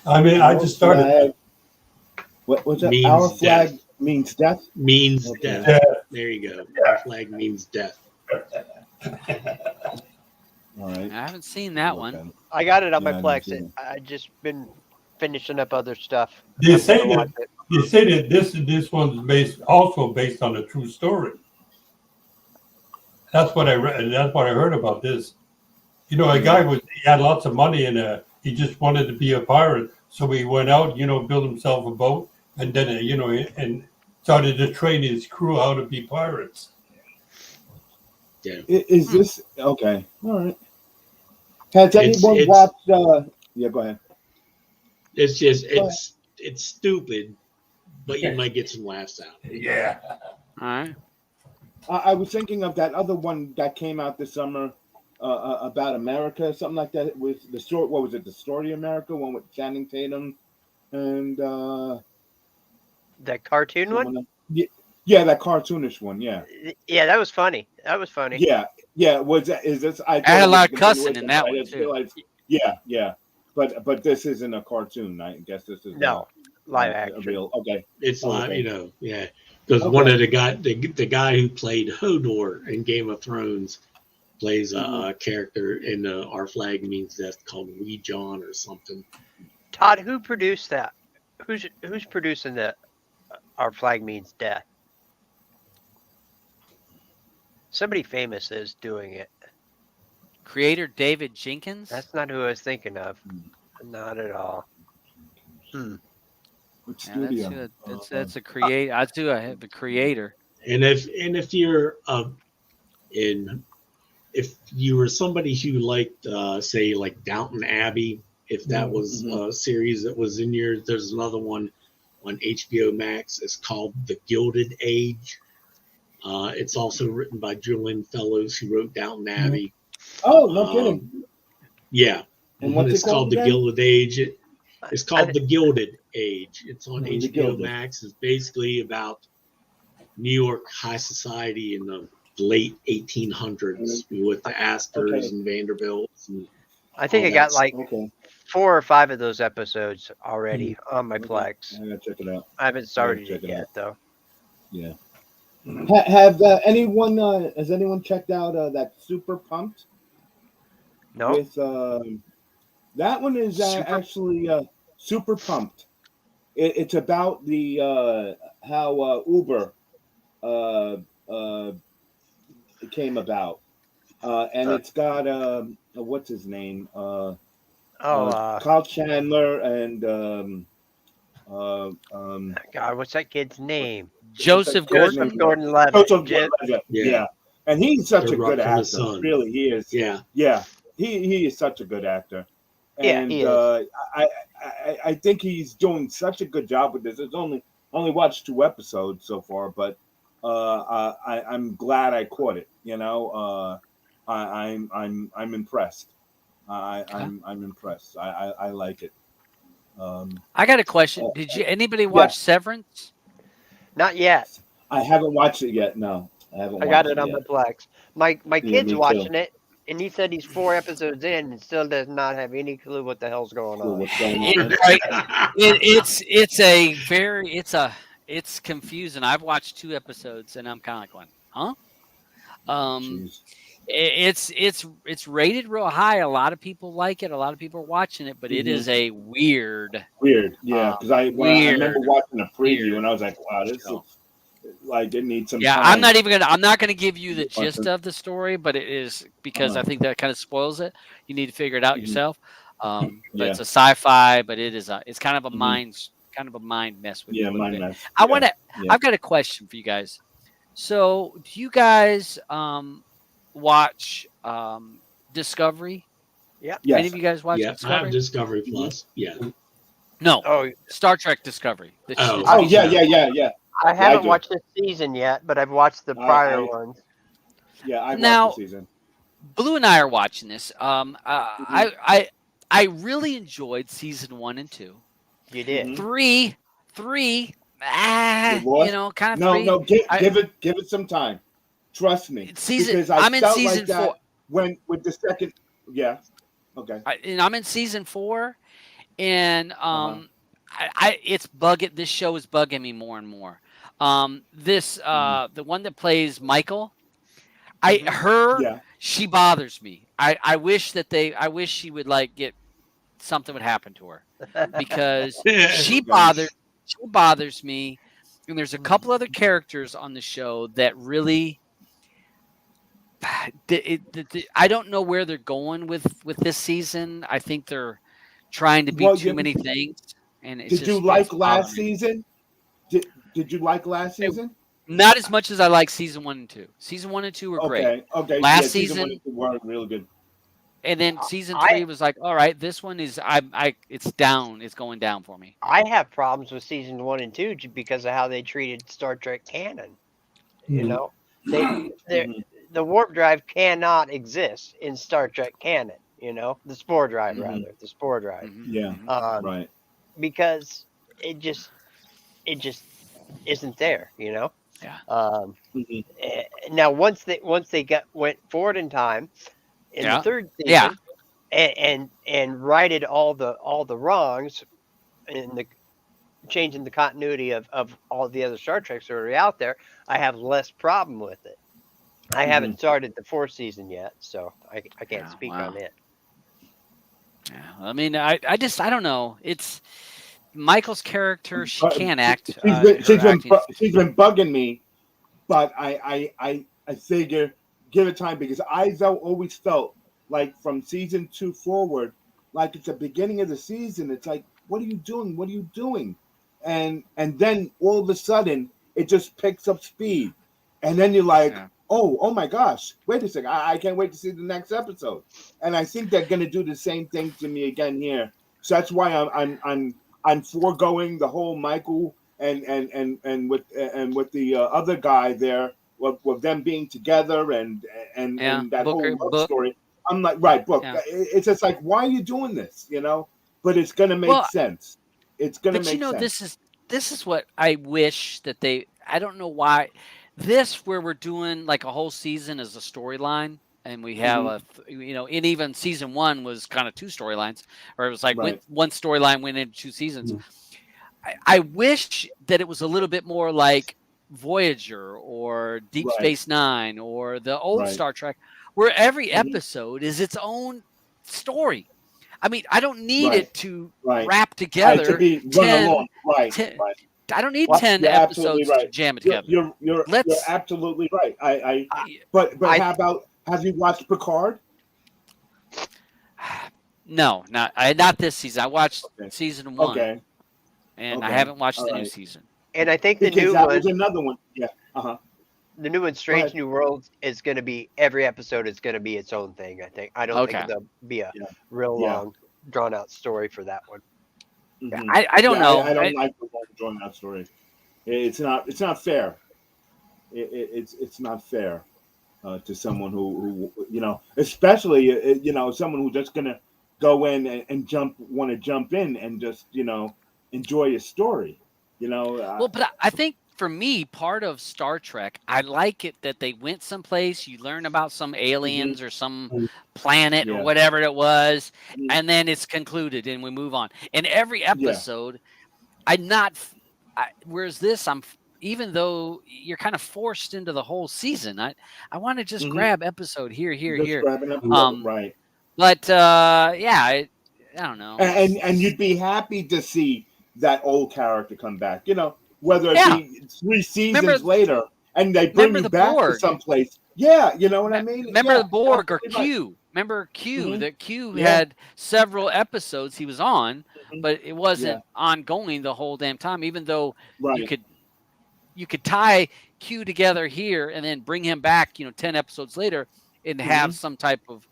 I mean, I just started. What was that? Our flag death. Means death? Means death. Yeah. There you go. Our flag means death. All right. I haven't seen that one. I got it on my Plex. I just been finishing up other stuff. They say that this one's also based on a true story. That's what I read. That's what I heard about this. You know, a guy he had lots of money and he just wanted to be a pirate, so he went out, built himself a boat, and then and started to train his crew how to be pirates. Yeah. Is this okay? All right. Has anyone watched? Yeah, go ahead. It's just it's stupid, but you might get some laughs out. Yeah. All right. I was thinking of that other one that came out this summer about America, something like that. With the story, what was it? The Story of America, one with Channing Tatum and that cartoon one. Yeah, that cartoonish one. Yeah. Yeah, that was funny. Yeah. Was that? Is this? I had a lot of cussing in that one too. Realized, yeah. But this isn't a cartoon. I guess this is live action. Real, okay. It's live, because one of the guy who played Hodor in Game of Thrones plays a character in Our Flag Means Death called Wee John or something. Todd, who produced that? Who's producing the Our Flag Means Death? Somebody famous is doing it. Creator David Jenkins? That's not who I was thinking of. Not at all. Which studio? That's a create. I do have a creator. And if you're if you were somebody who liked say like Downton Abbey, if that was a series that was in yours, there's another one on HBO Max. It's called The Gilded Age. It's also written by Julian Fellows, who wrote Downton Abbey. Oh, no kidding. Yeah. And what's it's it called The again? Gilded Age. It's called The Gilded Age. It's on HBO Max. It's basically about New York high society in the late 1800s with the Astors and Vanderbilts. And I think I got like 4 or 5 of those episodes already on my Plex. I gotta check it out. I haven't started it yet, though. Yeah. Have anyone has anyone checked out that Super Pumped? No. With that one is actually Super Pumped. It's about the how Uber came about, and it's got what's his name? Kyle Chandler and God, what's that kid's name? Joseph Gordon-Levitt. Yeah. And he's such a good actor. Really, he is. Yeah. He is such a good actor. And he is. I think he's doing such a good job with this. It's only watched 2 episodes so far, but I'm glad I caught it. You know, I'm impressed. I'm impressed. I like it. I got a question. Did anybody watch Severance? Not yet. I haven't watched it yet. No, I haven't. I got it on the Plex. My kid's watching it, and he said he's 4 episodes in and still does not have any clue what the hell's going on. It's confusing. I've watched 2 episodes, and I'm kind of like going, huh? It's rated real high. A lot of people like it. A lot of people are watching it, but it is a weird. Yeah, because I remember watching a preview and I was like, wow, this looks like it needs some. Yeah, time. I'm not gonna give you the gist of the story, but it is because I think that kind of spoils it. You need to figure it out yourself. But it's a sci-fi, but it's kind of a mind mess with you. Mind mess. I've got a question for you guys. So, do you guys watch Discovery? Yeah. Yes. Any of you guys watch Discovery? I have Discovery Plus. Yeah. No. Oh, Star Trek Discovery. Yeah. I haven't watched this season yet, but I've watched the prior ones. Yeah, I've watched the season. Blue and I are watching this. I really enjoyed season 1 and 2. You did. 3, kind of 3. No, give it some time. Trust me. I'm in season 4. When with the second, okay. And I'm in season 4, and this show is bugging me more and more. The one that plays Michael, she bothers me. I wish she would get something would happen to her because she bothers me. And there's a couple other characters on the show that really. I don't know where they're going with this season. I think they're trying to be too many things. And did you like last season? Did you like last season? Not as much as I like season 1 and 2. Season 1 and 2 were great. Okay. Last season 1 and 2 were really good. And then season 3 was like, all right, this one is it's down. It's going down for me. I have problems with season 1 and 2 because of how they treated Star Trek canon. You know, the warp drive cannot exist in Star Trek canon. You know, the spore drive the spore drive. Yeah, right. Because it just isn't there. You know. Yeah. Now once they went forward in time in the 3rd season, and righted all the wrongs in the changing the continuity of all the other Star Treks that are out there, I have less problem with it. I haven't started the 4th season yet, so I can't speak on it. Yeah, I mean, I don't know. It's Michael's character. She can't act. She's been bugging me, but I figure give it time because I always felt like from season 2 forward, like at the beginning of the season, it's like, what are you doing? What are you doing? and then all of a sudden it just picks up speed, and then you're like, oh my gosh, wait a second, I can't wait to see the next episode. And I think they're going to do the same thing to me again here. So that's why I'm foregoing the whole Michael and with the other guy there, with them being together and that Booker, whole love story. I'm like, right, Book. Yeah. It's just like, why are you doing this? You know, but it's going to make sense. It's going to make sense. This is what I wish that they. I don't know why this where we're doing like a whole season as a storyline, and we have and even season 1 was kind of 2 storylines, or it was like one storyline went into 2 seasons. I wish that it was a little bit more like Voyager or Deep Space Nine or the old Star Trek, where every episode is its own story. I mean, I don't need it to wrap together. To be 10, along. I don't need 10 episodes to jam it together. You're absolutely right. But how about, have you watched Picard? No, not this season. I watched season 1. Okay. And I haven't watched the new season. And I think the new one was another one. Yeah. The new one, Strange New Worlds, is going to be, every episode is going to be its own thing, I think. I don't think there'll be a real long, drawn-out story for that one. Mm-hmm. I don't know. I don't like the long, drawn-out story. It's not fair. It's not fair to someone who especially, someone who's just going to go in and want to jump in and just, enjoy a story, Well, but I think for me, part of Star Trek, I like it that they went someplace, you learn about some aliens or some planet or whatever it was, and then it's concluded and we move on. And every episode, whereas this, even though you're kind of forced into the whole season, I want to just grab episode here. Grab an episode, right. But I don't know. And you'd be happy to see that old character come back, whether it be 3 seasons later, and they bring you back to someplace. Yeah, you know what I mean? Remember the Borg or Q? Remember Q? That Q had several episodes he was on, but it wasn't ongoing the whole damn time. Even though you could tie Q together here and then bring him back, 10 episodes later, and have some type of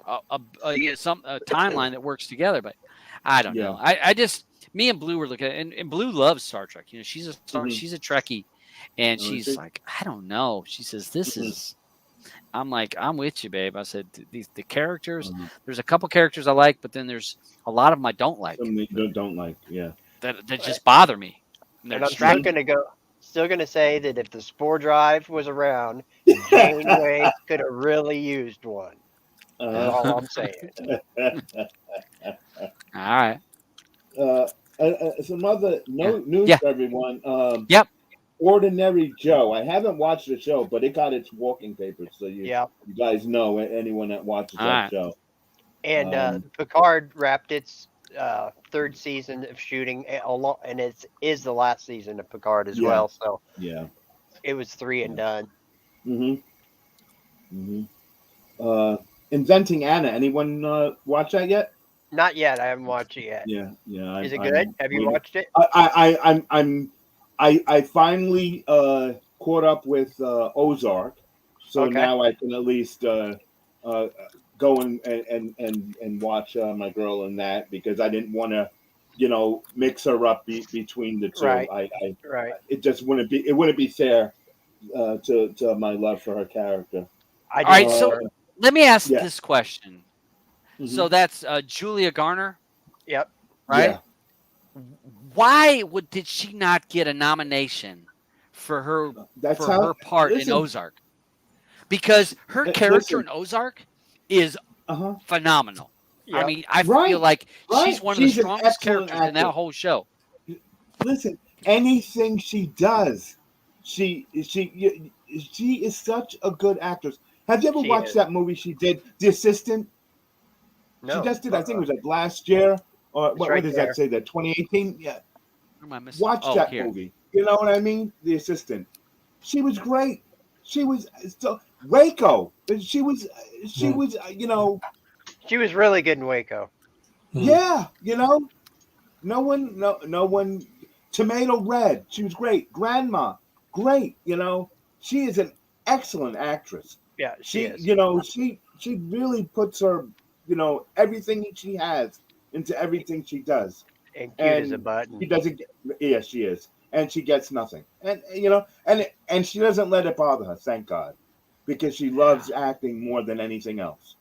a timeline that works together. But I don't know. I just. Me and Blue were looking at it, and Blue loves Star Trek. She's a Trekkie, and she's like, I don't know. She says, this is. I'm like, I'm with you, babe. I said, the characters. There's a couple characters I like, but then there's a lot of them I don't like. Some don't like, that just bother me. And I'm still gonna say that if the Spore Drive was around, Janeway could have really used one. That's all I'm saying. All right. Some other news for everyone. Ordinary Joe. I haven't watched the show, but it got its walking papers, so you guys know anyone that watches that show. And Picard wrapped its 3rd season of shooting, and it is the last season of Picard as well. So it was 3 and done. Inventing Anna. Anyone watch that yet? Not yet. I haven't watched it yet. Yeah. Is it good? Have you watched it? I finally caught up with Ozark, so now I can at least go and watch my girl in that, because I didn't want to, mix her up between the two. Right. It just wouldn't be fair to my love for her character. All right. So let me ask this question. So that's Julia Garner. Yep. Right. Yeah. Why did she not get a nomination for her her part in Ozark? Because her character in Ozark is phenomenal. Yep. I mean, I feel like she's one of the strongest characters in that whole show. Listen, anything she does, she is such a good actress. Have you ever watched that movie she did, The Assistant? No. She just did, I think it was like last year, or what does that say? That 2018? Yeah. Watch that movie. You know what I mean? The Assistant. She was great. She was Waco. She was. She was really good in Waco. Yeah, no one. Tomato Red, she was great. Grandma, great. You know, she is an excellent actress. Yeah, she is. You know, she really puts her, you know, everything she has into everything she does. And cute as a button. She doesn't. Yeah, she is, and she gets nothing. And you know, and she doesn't let it bother her. Thank God, because she loves acting more than anything else.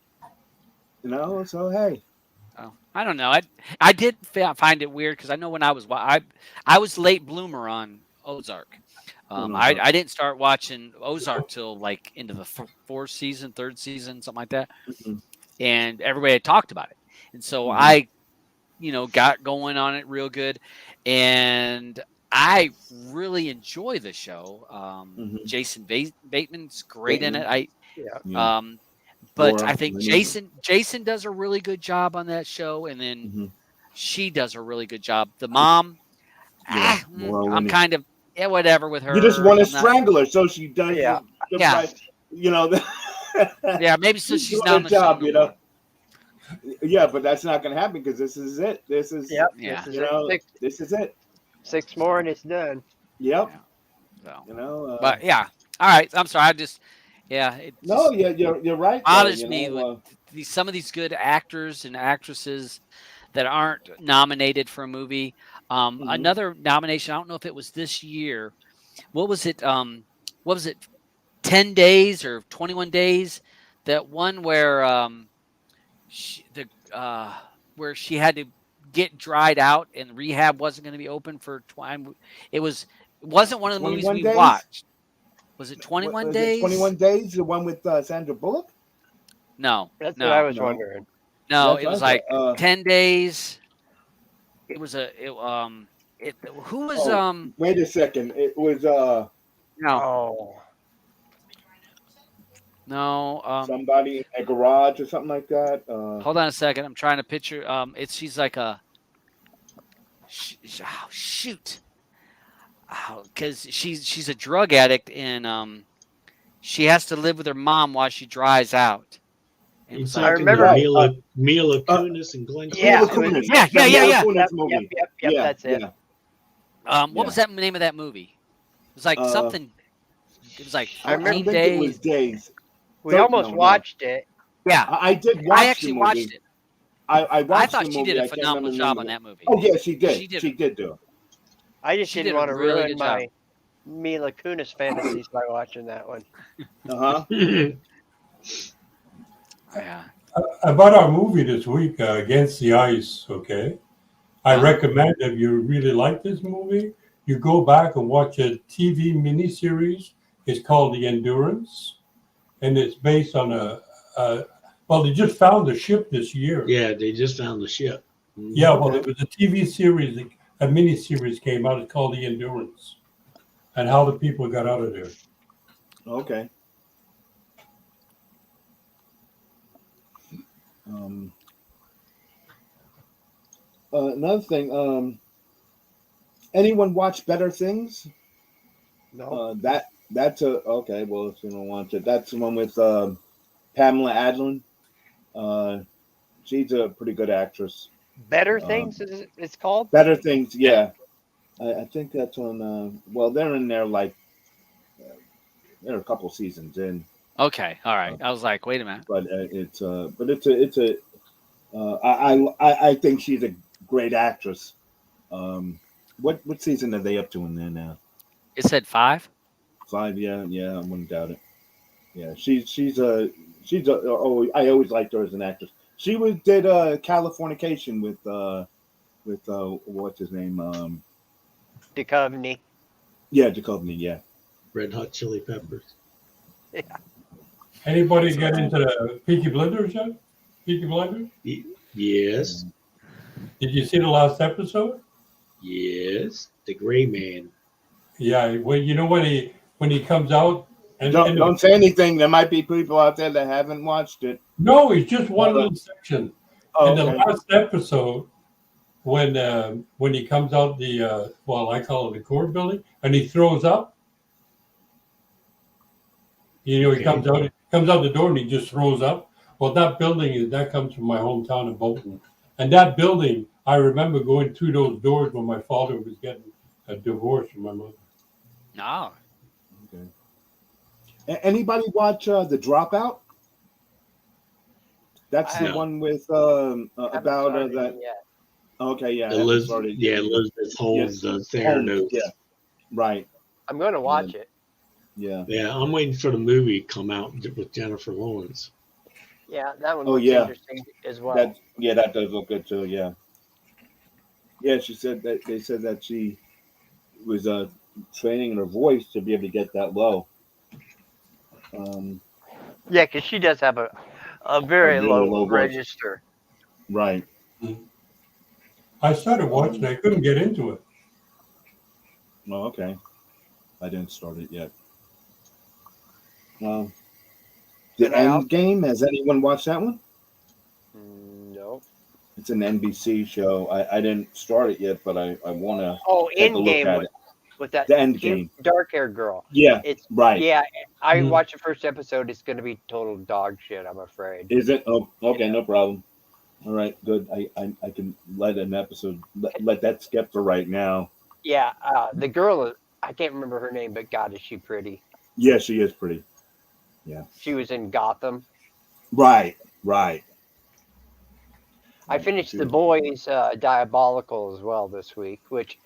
You know, so hey. Oh, I don't know. I did find it weird because I know when I was late bloomer on Ozark. I didn't start watching Ozark till like into the third season, something like that. Mm-hmm. And everybody had talked about it, and so I, got going on it real good, and I really enjoy the show. Jason Bateman's great in it. But I think Jason does a really good job on that show, and then she does a really good job. The mom, I'm kind of whatever with her. You just want to strangle her, so she does. Yeah. You know. Yeah, maybe so she's not a job, you know. Yeah, but that's not going to happen because this is it. This is this is it. 6 more and it's done. Yep. Yeah. So, you know. But yeah, all right. I'm sorry. You're right. Bothers me with some of these good actors and actresses that aren't nominated for a movie. Another nomination. I don't know if it was this year. What was it? 10 days or 21 days? That one where where she had to get dried out and rehab wasn't going to be open for it wasn't one of the movies we watched. Was it 21 days? 21 days, the one with Sandra Bullock? No. That's what I was wondering. No, it was like 10 days. It was who was wait a second. It was No. Somebody in a garage or something like that. Hold on a second. I'm trying to picture. She's like a. Shoot. Because she's a drug addict and she has to live with her mom while she dries out. I remember Mila Kunis and Glenn. Yeah. Yep, that's it. What was that name of that movie? It was like something. It was like 14 days. It was days. We almost watched it. Yeah, I did. I actually watched it. I thought she did a phenomenal job on that movie. Oh yeah, she did. She did do it. I just didn't want to ruin my Mila Kunis fantasies by watching that one. Yeah. About our movie this week, Against the Ice, okay? I recommend if you really like this movie, you go back and watch a TV miniseries. It's called The Endurance, and it's based on they just found the ship this year. Yeah, they just found the ship. Yeah, well, it was a TV series, a miniseries came out. It's called The Endurance, and how the people got out of there. Okay. Another thing. Anyone watch Better Things? No. That's okay. Well, if you don't want it, that's the one with Pamela Adlon. She's a pretty good actress. Better Things it's called? Better Things, yeah. I think that's on. Well, they're in there like they're a couple seasons in. Okay, all right. I was like, wait a minute. But I think she's a great actress. What season are they up to in there now? It said 5. 5, yeah, I wouldn't doubt it. Yeah, she's I always liked her as an actress. She did Californication with what's his name? Duchovny. Yeah, Duchovny. Yeah. Red Hot Chili Peppers. Yeah. Anybody get into the Peaky Blinders yet? Peaky Blinders? Yes. Did you see the last episode? Yes. The Gray Man. Yeah. Well, you know when he comes out. And don't say anything. There might be people out there that haven't watched it. No, it's just one little section. Oh, in the last episode, when he comes out the I call it the court building, and he throws up. You know, he comes out the door and he just throws up. Well, that building that comes from my hometown of Bolton, and that building I remember going through those doors when my father was getting a divorce from my mother. No. Okay. Anybody watch The Dropout? That's the one with about that. Yet. Okay, yeah. Elizabeth Holmes, Theranos. Yeah, right. I'm going to watch it. Yeah. Yeah, I'm waiting for the movie to come out with Jennifer Lawrence. Yeah, that one looks interesting as well. That does look good too. Yeah. Yeah, she said that they said that she was training her voice to be able to get that low. Yeah, because she does have a very low register. Right. I started watching. I couldn't get into it. Oh, okay. I didn't start it yet. The End Game. Has anyone watched that one? No. It's an NBC show. I didn't start it yet, but I want to. Oh, End Game with that the End Game, dark-haired girl. Yeah, it's right. Yeah, I watched the first episode. It's going to be total dog shit, I'm afraid. Is it? Oh, okay, no problem. All right, good. I can let an episode let that skip for right now. Yeah, the girl, I can't remember her name, but God, is she pretty? Yeah, she is pretty. Yeah. She was in Gotham. Right. I finished The Boys Diabolical as well this week, which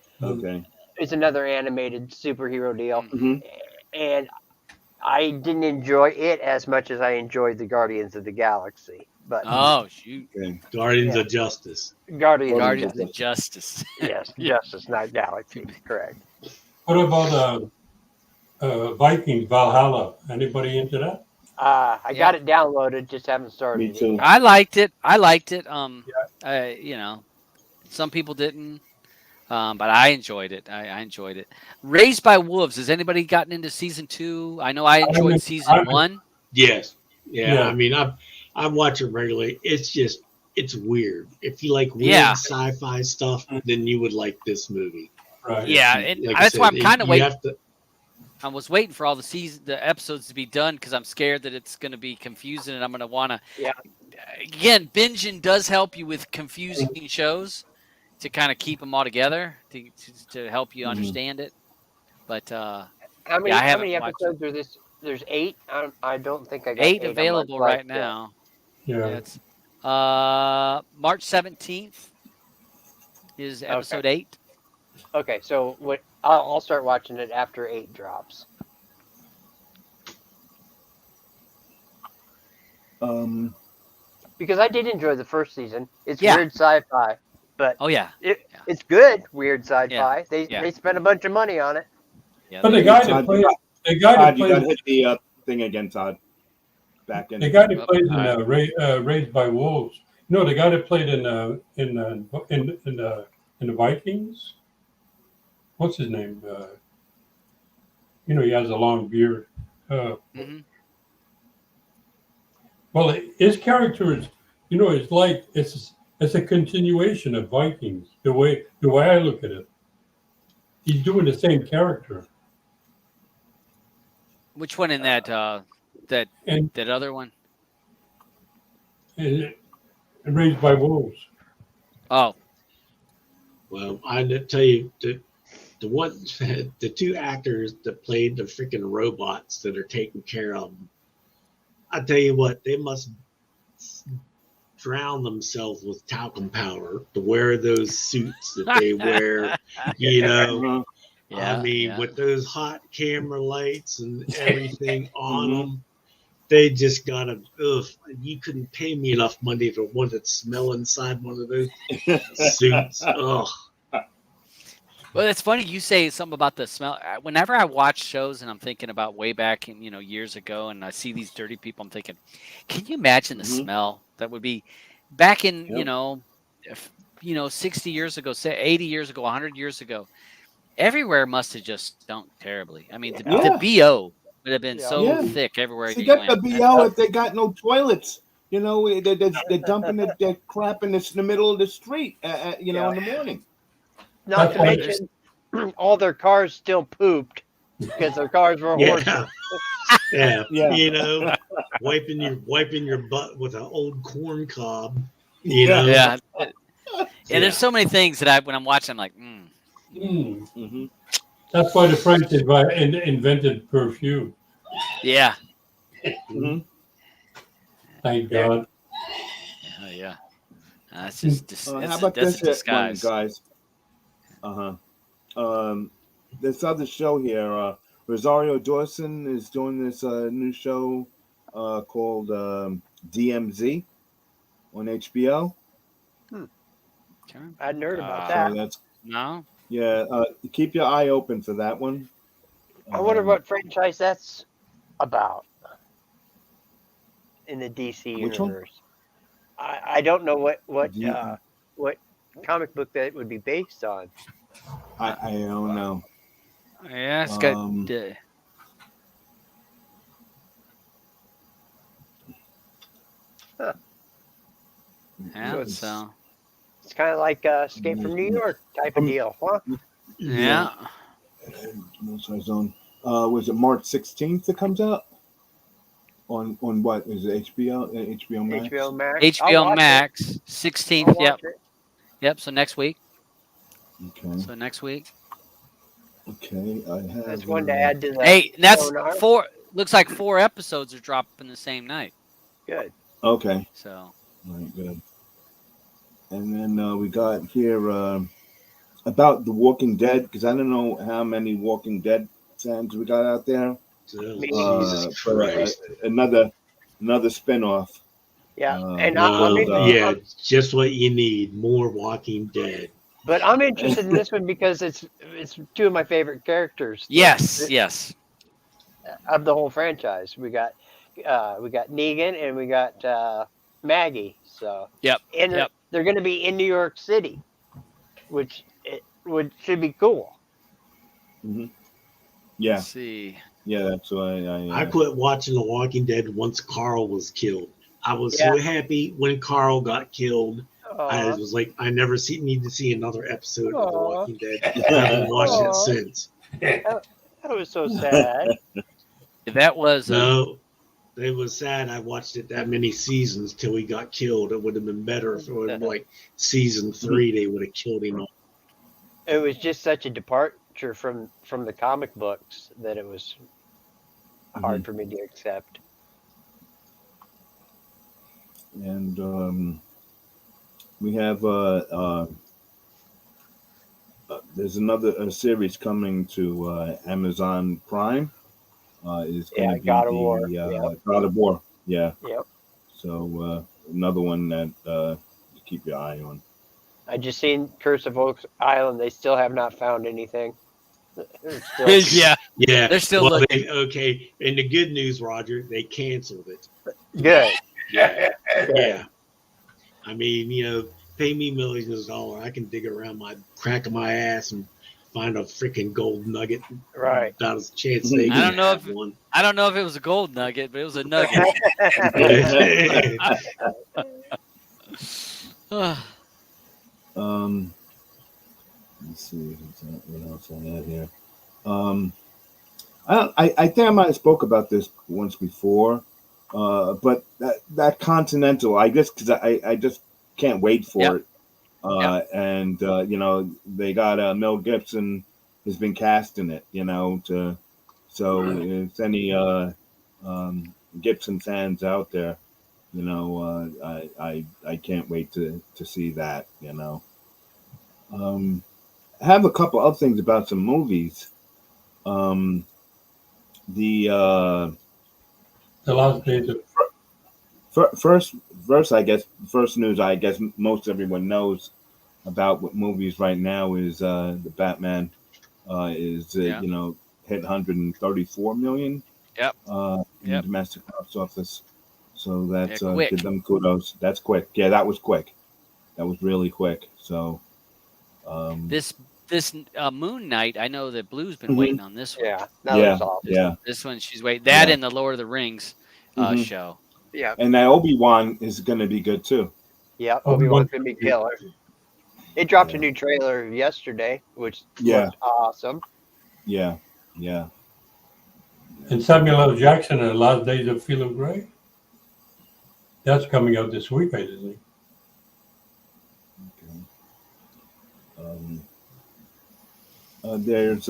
is another animated superhero deal. Mm-hmm. And I didn't enjoy it as much as I enjoyed the Guardians of the Galaxy. But shoot. Guardians of Justice. Guardians of Justice. Yes, Justice, not Galaxy. Correct. What about Vikings Valhalla? Anybody into that? I got it downloaded, just haven't started. Me too. I liked it. Some people didn't, but I enjoyed it. I enjoyed it. Raised by Wolves. Has anybody gotten into season 2? I know I enjoyed season 1. Yes. Yeah. I mean, I watch it regularly. It's weird. If you like weird sci-fi stuff, then you would like this movie. Right. Yeah, and that's why I'm kind of waiting. I was waiting for all the episodes to be done because I'm scared that it's going to be confusing, and I'm going to want to. Yeah. Again, binging does help you with confusing shows to kind of keep them all together to help you understand it. But how many episodes are this? There's 8. I don't think I got 8 available right now. Yeah. It's March 17th is episode 8. Okay, so I'll start watching it after 8 drops. Because I did enjoy the first season. It's weird sci-fi, but it's good weird sci-fi. They spent a bunch of money on it. Yeah, but the guy that plays you got to hit the thing again, Todd. Back in the guy that plays in Raised by Wolves. No, the guy that played in the Vikings. What's his name? He has a long beard. Well, his character is, it's like it's a continuation of Vikings. The way I look at it, he's doing the same character. Which one in that other one? Raised by Wolves. Oh. Well, I tell you the 2 actors that played the freaking robots that are taking care of them. I tell you what, they must drown themselves with talcum powder to wear those suits that they wear. With those hot camera lights and everything on them, they just gotta. You couldn't pay me enough money to want to smell inside one of those suits. Ugh. Well, it's funny you say something about the smell. Whenever I watch shows and I'm thinking about way back, years ago, and I see these dirty people, I'm thinking, can you imagine the smell that would be back in 60 years ago, say 80 years ago, 100 years ago? Everywhere must have just stunk terribly. I mean, the BO would have been so thick everywhere. You got the BO if they got no toilets. They're dumping their crap in the middle of the street. In the morning. Not to mention, all their cars still pooped because their cars were horses. Yeah. Wiping your butt with an old corn cob. Yeah. And there's so many things that when I'm watching, I'm like, Mm. That's why the French invented perfume. Yeah. Thank God. Oh yeah. That's just how about that's this a disguise. one, guys? This other show here, Rosario Dawson is doing this new show called DMZ on HBO. I hadn't heard about So that. that's No. keep your eye open for that one. I wonder what franchise that's about in the DC Which universe. I don't know what one? what comic book that would be based on. I don't know. Yeah, it's got. Yeah, so it's kind of like Escape from New York type of deal, huh? Yeah. Was it March 16th that comes out? On what is it? HBO Max. HBO Max. HBO Max 16th. Yep. Yep. So next week. Okay. So next week. Okay, I have. That's one to add to the. Hey, that's sonar. 4. Looks like 4 episodes are dropping the same night. Good. Okay. So. Right. Good. And then we got here about The Walking Dead, because I don't know how many Walking Dead fans we got out there. Jesus Christ. Another spinoff. Yeah, and just what you need, more Walking Dead. But I'm interested in this one because it's 2 of my favorite characters. Yes. Of the whole franchise, we got Negan and we got Maggie. So they're going to be in New York City, which should be cool. Mm-hmm. Yeah. Let's see. Yeah, that's why I quit watching The Walking Dead once Carl was killed. I was so happy when Carl got killed. I was like, I never need to see another episode of The Walking Dead. I haven't watched it since. That was so sad. That was no. It was sad. I watched it that many seasons till he got killed. It would have been better if it was like season 3 they would have killed him. It was just such a departure from the comic books that it was hard for me to accept. And we have there's another series coming to Amazon Prime. Is going to be God of War. God of War. Yeah. Yep. So another one that to keep your eye on. I just seen Curse of Oak Island. They still have not found anything. Yeah. They're still looking. Okay. And the good news, Roger, they canceled it. Good. Yeah. I mean, pay me millions of dollars. I can dig around my crack of my ass and find a freaking gold nugget. Right. Without a chance they I don't know if it was a gold nugget, but it was a nugget. Let's see what else I had here. I think I might have spoke about this once before, but that Continental, I guess, because I just can't wait for it. And they got Mel Gibson has been cast in it. So if any Gibson fans out there, I can't wait to see that. I have a couple other things about some movies. The last days of first I guess first news I guess most everyone knows about what movies right now is the Batman is hit 134 million in the domestic box office. So that's give them kudos. That's quick. Yeah, that was quick. That was really quick. So this Moon Knight, I know that Blue's been waiting on this one. This one she's waiting. That and the Lord of the Rings show. Yeah. And that Obi-Wan is going to be good too. Yeah, Obi-Wan's going to be killer. It dropped a new trailer yesterday, which was awesome. Yeah. And Samuel L. Jackson in The Last Days of Feeling Great. That's coming out this week, I think. Okay. There's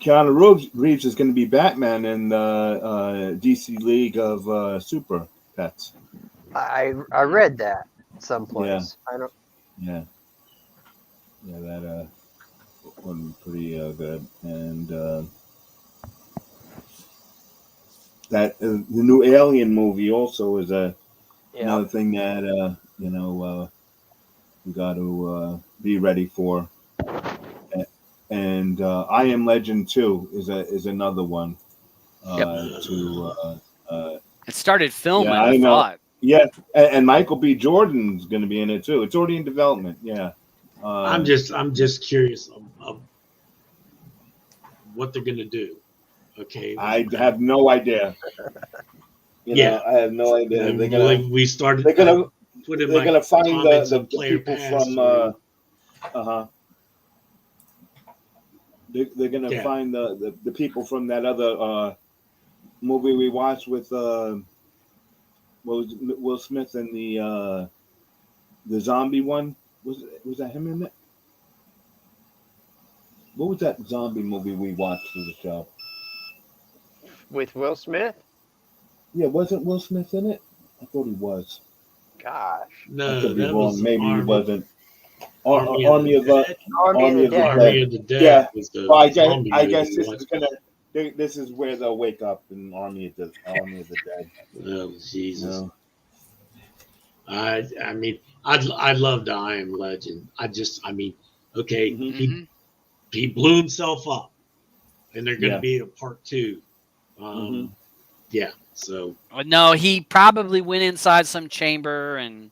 Keanu Reeves is going to be Batman in the DC League of Super Pets. I read that someplace. Yeah. I don't. Yeah, that one pretty good, and that the new Alien movie also is another thing that we got to be ready for. And I Am Legend 2 is another one. It started filming. Yeah, I thought. Yeah, and Michael B. Jordan's going to be in it too. It's already in development. Yeah. I'm just curious of what they're going to do. Okay. I have no idea. I have no idea. They're gonna. Like we started. They're gonna. Put in they're gonna find the people from. They're gonna find the people from that other movie we watched with Will Smith and the zombie one. Was that him in it? What was that zombie movie we watched for the show? With Will Smith? Yeah, wasn't Will Smith in it? I thought he was. Gosh. No, I could be that wrong. was Maybe he wasn't. Army of the Dead. Yeah. Was well, I guess this is where they'll wake up in Army of the Dead. Oh Jesus! I mean, I loved I Am Legend. Okay, he blew himself up, and they're going to be a part 2. Yeah. So. No, he probably went inside some chamber and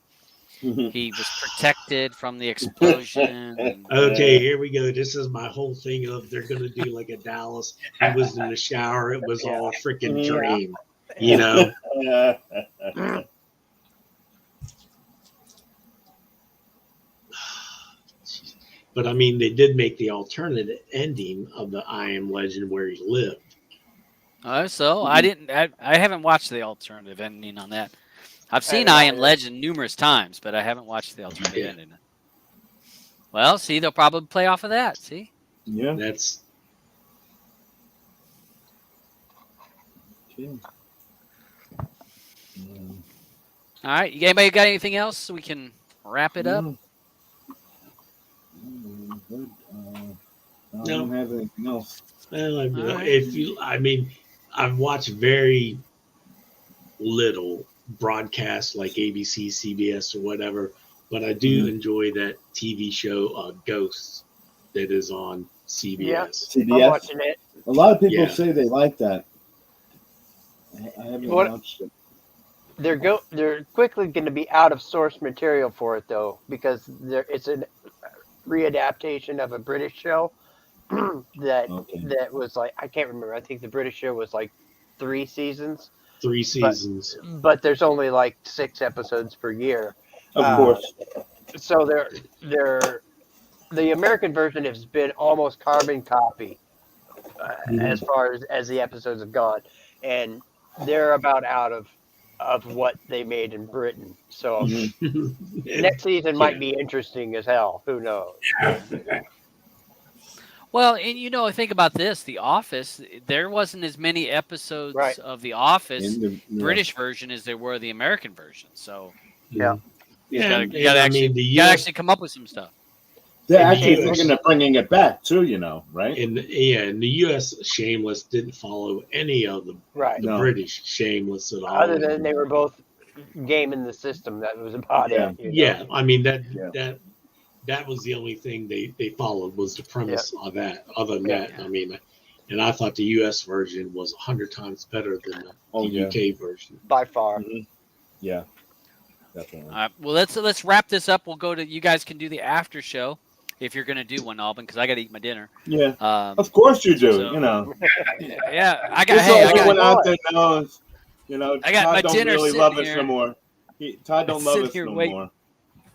he was protected from the explosion. Okay, here we go. This is my whole thing of they're going to do like a Dallas. He was in the shower. It was all a freaking dream, you know. But I mean, they did make the alternative ending of the I Am Legend where he lived. So I haven't watched the alternative ending on that. I've seen I Am Legend numerous times, but I haven't watched the alternative ending. Well, see, they'll probably play off of that. See? Yeah. That's. Okay. All right. Anybody got anything else so we can wrap it up? I don't have anything else. Well, I've watched very little broadcasts like ABC, CBS, or whatever, but I do enjoy that TV show Ghosts that is on CBS. Yeah, CBS. I'm watching it. A lot of people say they like that. I haven't watched it. They're quickly going to be out of source material for it though, because it's a readaptation of a British show that was like, I can't remember. I think the British show was like 3 seasons. 3 seasons. But there's only like 6 episodes per year. Of course. So the American version has been almost carbon copy as far as the episodes have gone, and they're about out of what they made in Britain. So next season might be interesting as hell. Who knows? Well, and think about this: The Office. There wasn't as many episodes of The Office British version as there were the American version. So you gotta actually come up with some stuff. They're actually thinking of bringing it back too, right? In the U.S., Shameless didn't follow any of the British Shameless at all. Other than they were both gaming the system, that was about it. I mean that was the only thing they followed was the premise of that. Other than that, I mean, and I thought the U.S. version was 100 times better than the UK version by far. Yeah, definitely. All right, well, let's wrap this up. We'll go to you guys can do the after show. If you're going to do one, Alban, because I got to eat my dinner. Yeah, of course you do. Yeah, I got. Everyone out there knows. I got Todd my don't dinner really sitting love here. us no more. Todd don't love us no more.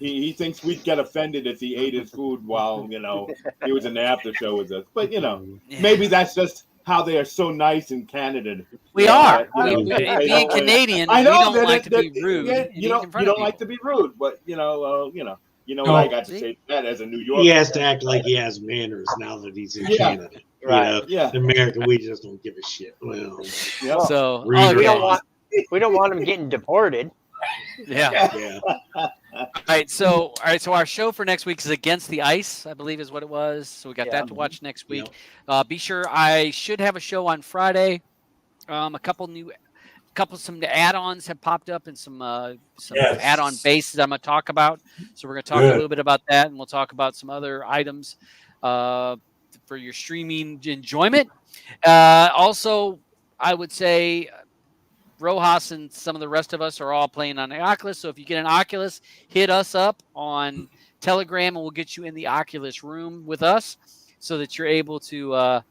He thinks we'd get offended if he ate his food while he was in the after show with us. But maybe that's just how they are so nice in Canada. We are. Being Canadian, I know we don't like to be rude. Yeah, you don't like to be rude, but You know what I got to say to that as a New Yorker? He has to act like he has manners now that he's in Canada. Right. You know, in America, we just don't give a shit. Well, so we don't want him getting deported. Yeah. All right. So our show for next week is Against the Ice, I believe is what it was. So we got that to watch next week. Be sure I should have a show on Friday. Some add-ons have popped up and some add-on bases I'm going to talk about. So we're going to talk a little bit about that, and we'll talk about some other items for your streaming enjoyment. Also, I would say Rojas and some of the rest of us are all playing on the Oculus. So if you get an Oculus, hit us up on Telegram, and we'll get you in the Oculus room with us so that you're able to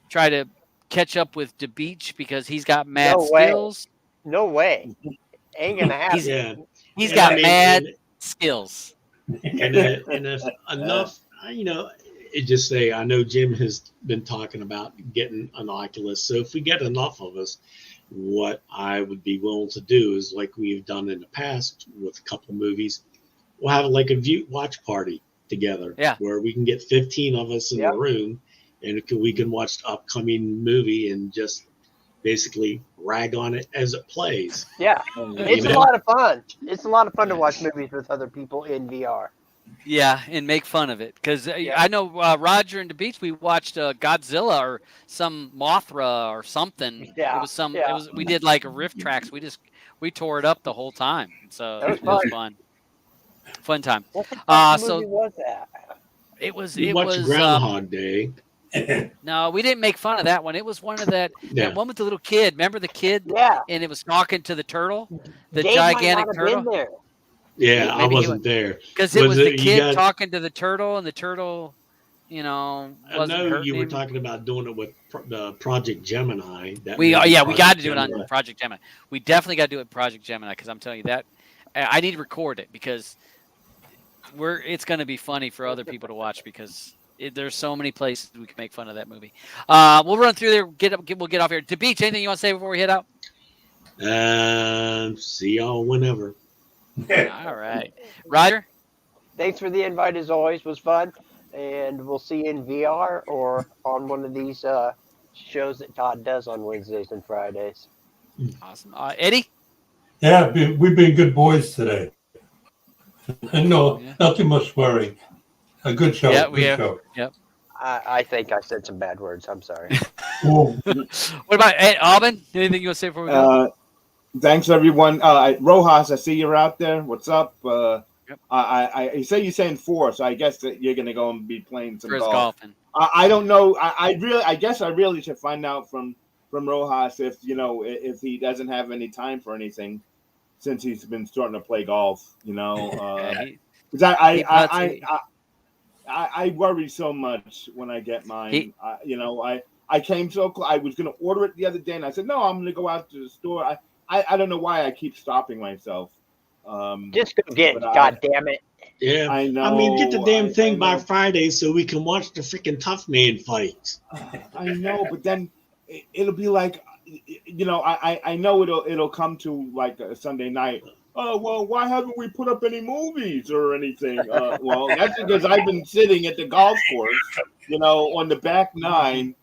try to catch up with DeBeach because he's got mad skills. No way. Ain't gonna happen. He's got mad skills. And if enough, just say, I know Jim has been talking about getting an Oculus. So if we get enough of us, what I would be willing to do is like we've done in the past with a couple movies, we'll have like a watch party together where we can get 15 of us in the room and we can watch the upcoming movie and just basically rag on it as it plays. Yeah, it's a lot of fun. It's a lot of fun to watch movies with other people in VR. Yeah, and make fun of it because I know Roger and DeBeach, we watched Godzilla or some Mothra or something. Yeah, it was some. It was we did like a riff tracks. We tore it up the whole time. So it was fun time. What movie was that? It was Groundhog Day. No, we didn't make fun of that one. It was one of that one with the little kid. Remember the kid? Yeah. And it was talking to the turtle, the Dave gigantic might not have turtle. been there. Yeah, I wasn't there because it was the kid talking to the turtle, and the turtle, wasn't I know you were talking about doing it with Project Gemini. We got to do it on Project Gemini. We definitely got to do it Project Gemini because I'm telling you that I need to record it because it's going to be funny for other people to watch because. There's so many places we can make fun of that movie. We'll run through there. We'll get off here. DeBeach, anything you want to say before we head out? See y'all whenever. All right, Roger. Thanks for the invite. As always, was fun, and we'll see you in VR or on one of these shows that Todd does on Wednesdays and Fridays. Awesome, Eddie. Yeah, we've been good boys today. No, not too much swearing. A good show. Yeah, good show. Yep. I think I said some bad words. I'm sorry. What about Alvin? Anything you want to say before we go? Thanks, everyone. Rojas, I see you're out there. What's up? You say you're saying 4, so I guess that you're going to go and be playing some golfing. I don't know. I guess I really should find out from Rojas if he doesn't have any time for anything since he's been starting to play golf. Because I worry so much when I get mine. I came so close. I was going to order it the other day, and I said, no, I'm going to go out to the store. I don't know why I keep stopping myself. Just go get it. God damn it. Yeah. I know. I mean, get the damn thing by Friday so we can watch the freaking Tough Man fights. I know, but then it'll be like, I know it'll come to like a Sunday night. Oh, well, why haven't we put up any movies or anything? Well, that's because I've been sitting at the golf course, on the back 9,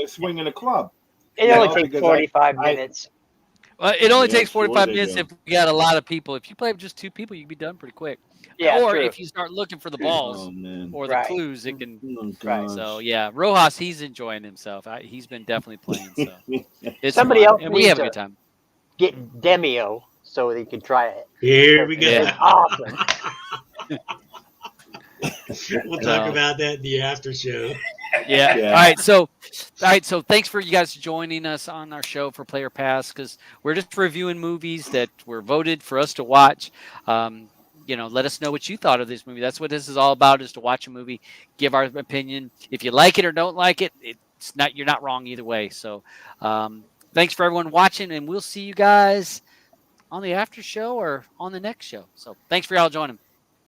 swinging a club. It only takes 45 minutes. It only takes 45 minutes if we got a lot of people. If you play with just 2 people, you can be done pretty quick. Yeah, or true. if you start looking for the balls or the clues, it can. Right. So yeah, Rojas, he's enjoying himself. He's been definitely playing. So somebody else, and we have a good time. Get Demio so they can try it. Here we go. It's awesome. We'll talk about that in the after show. Yeah. All right. So thanks for you guys joining us on our show for Player Pass because we're just reviewing movies that were voted for us to watch. Let us know what you thought of this movie. That's what this is all about: is to watch a movie, give our opinion. If you like it or don't like it, you're not wrong either way. So, thanks for everyone watching, and we'll see you guys on the after show or on the next show. So, thanks for y'all joining.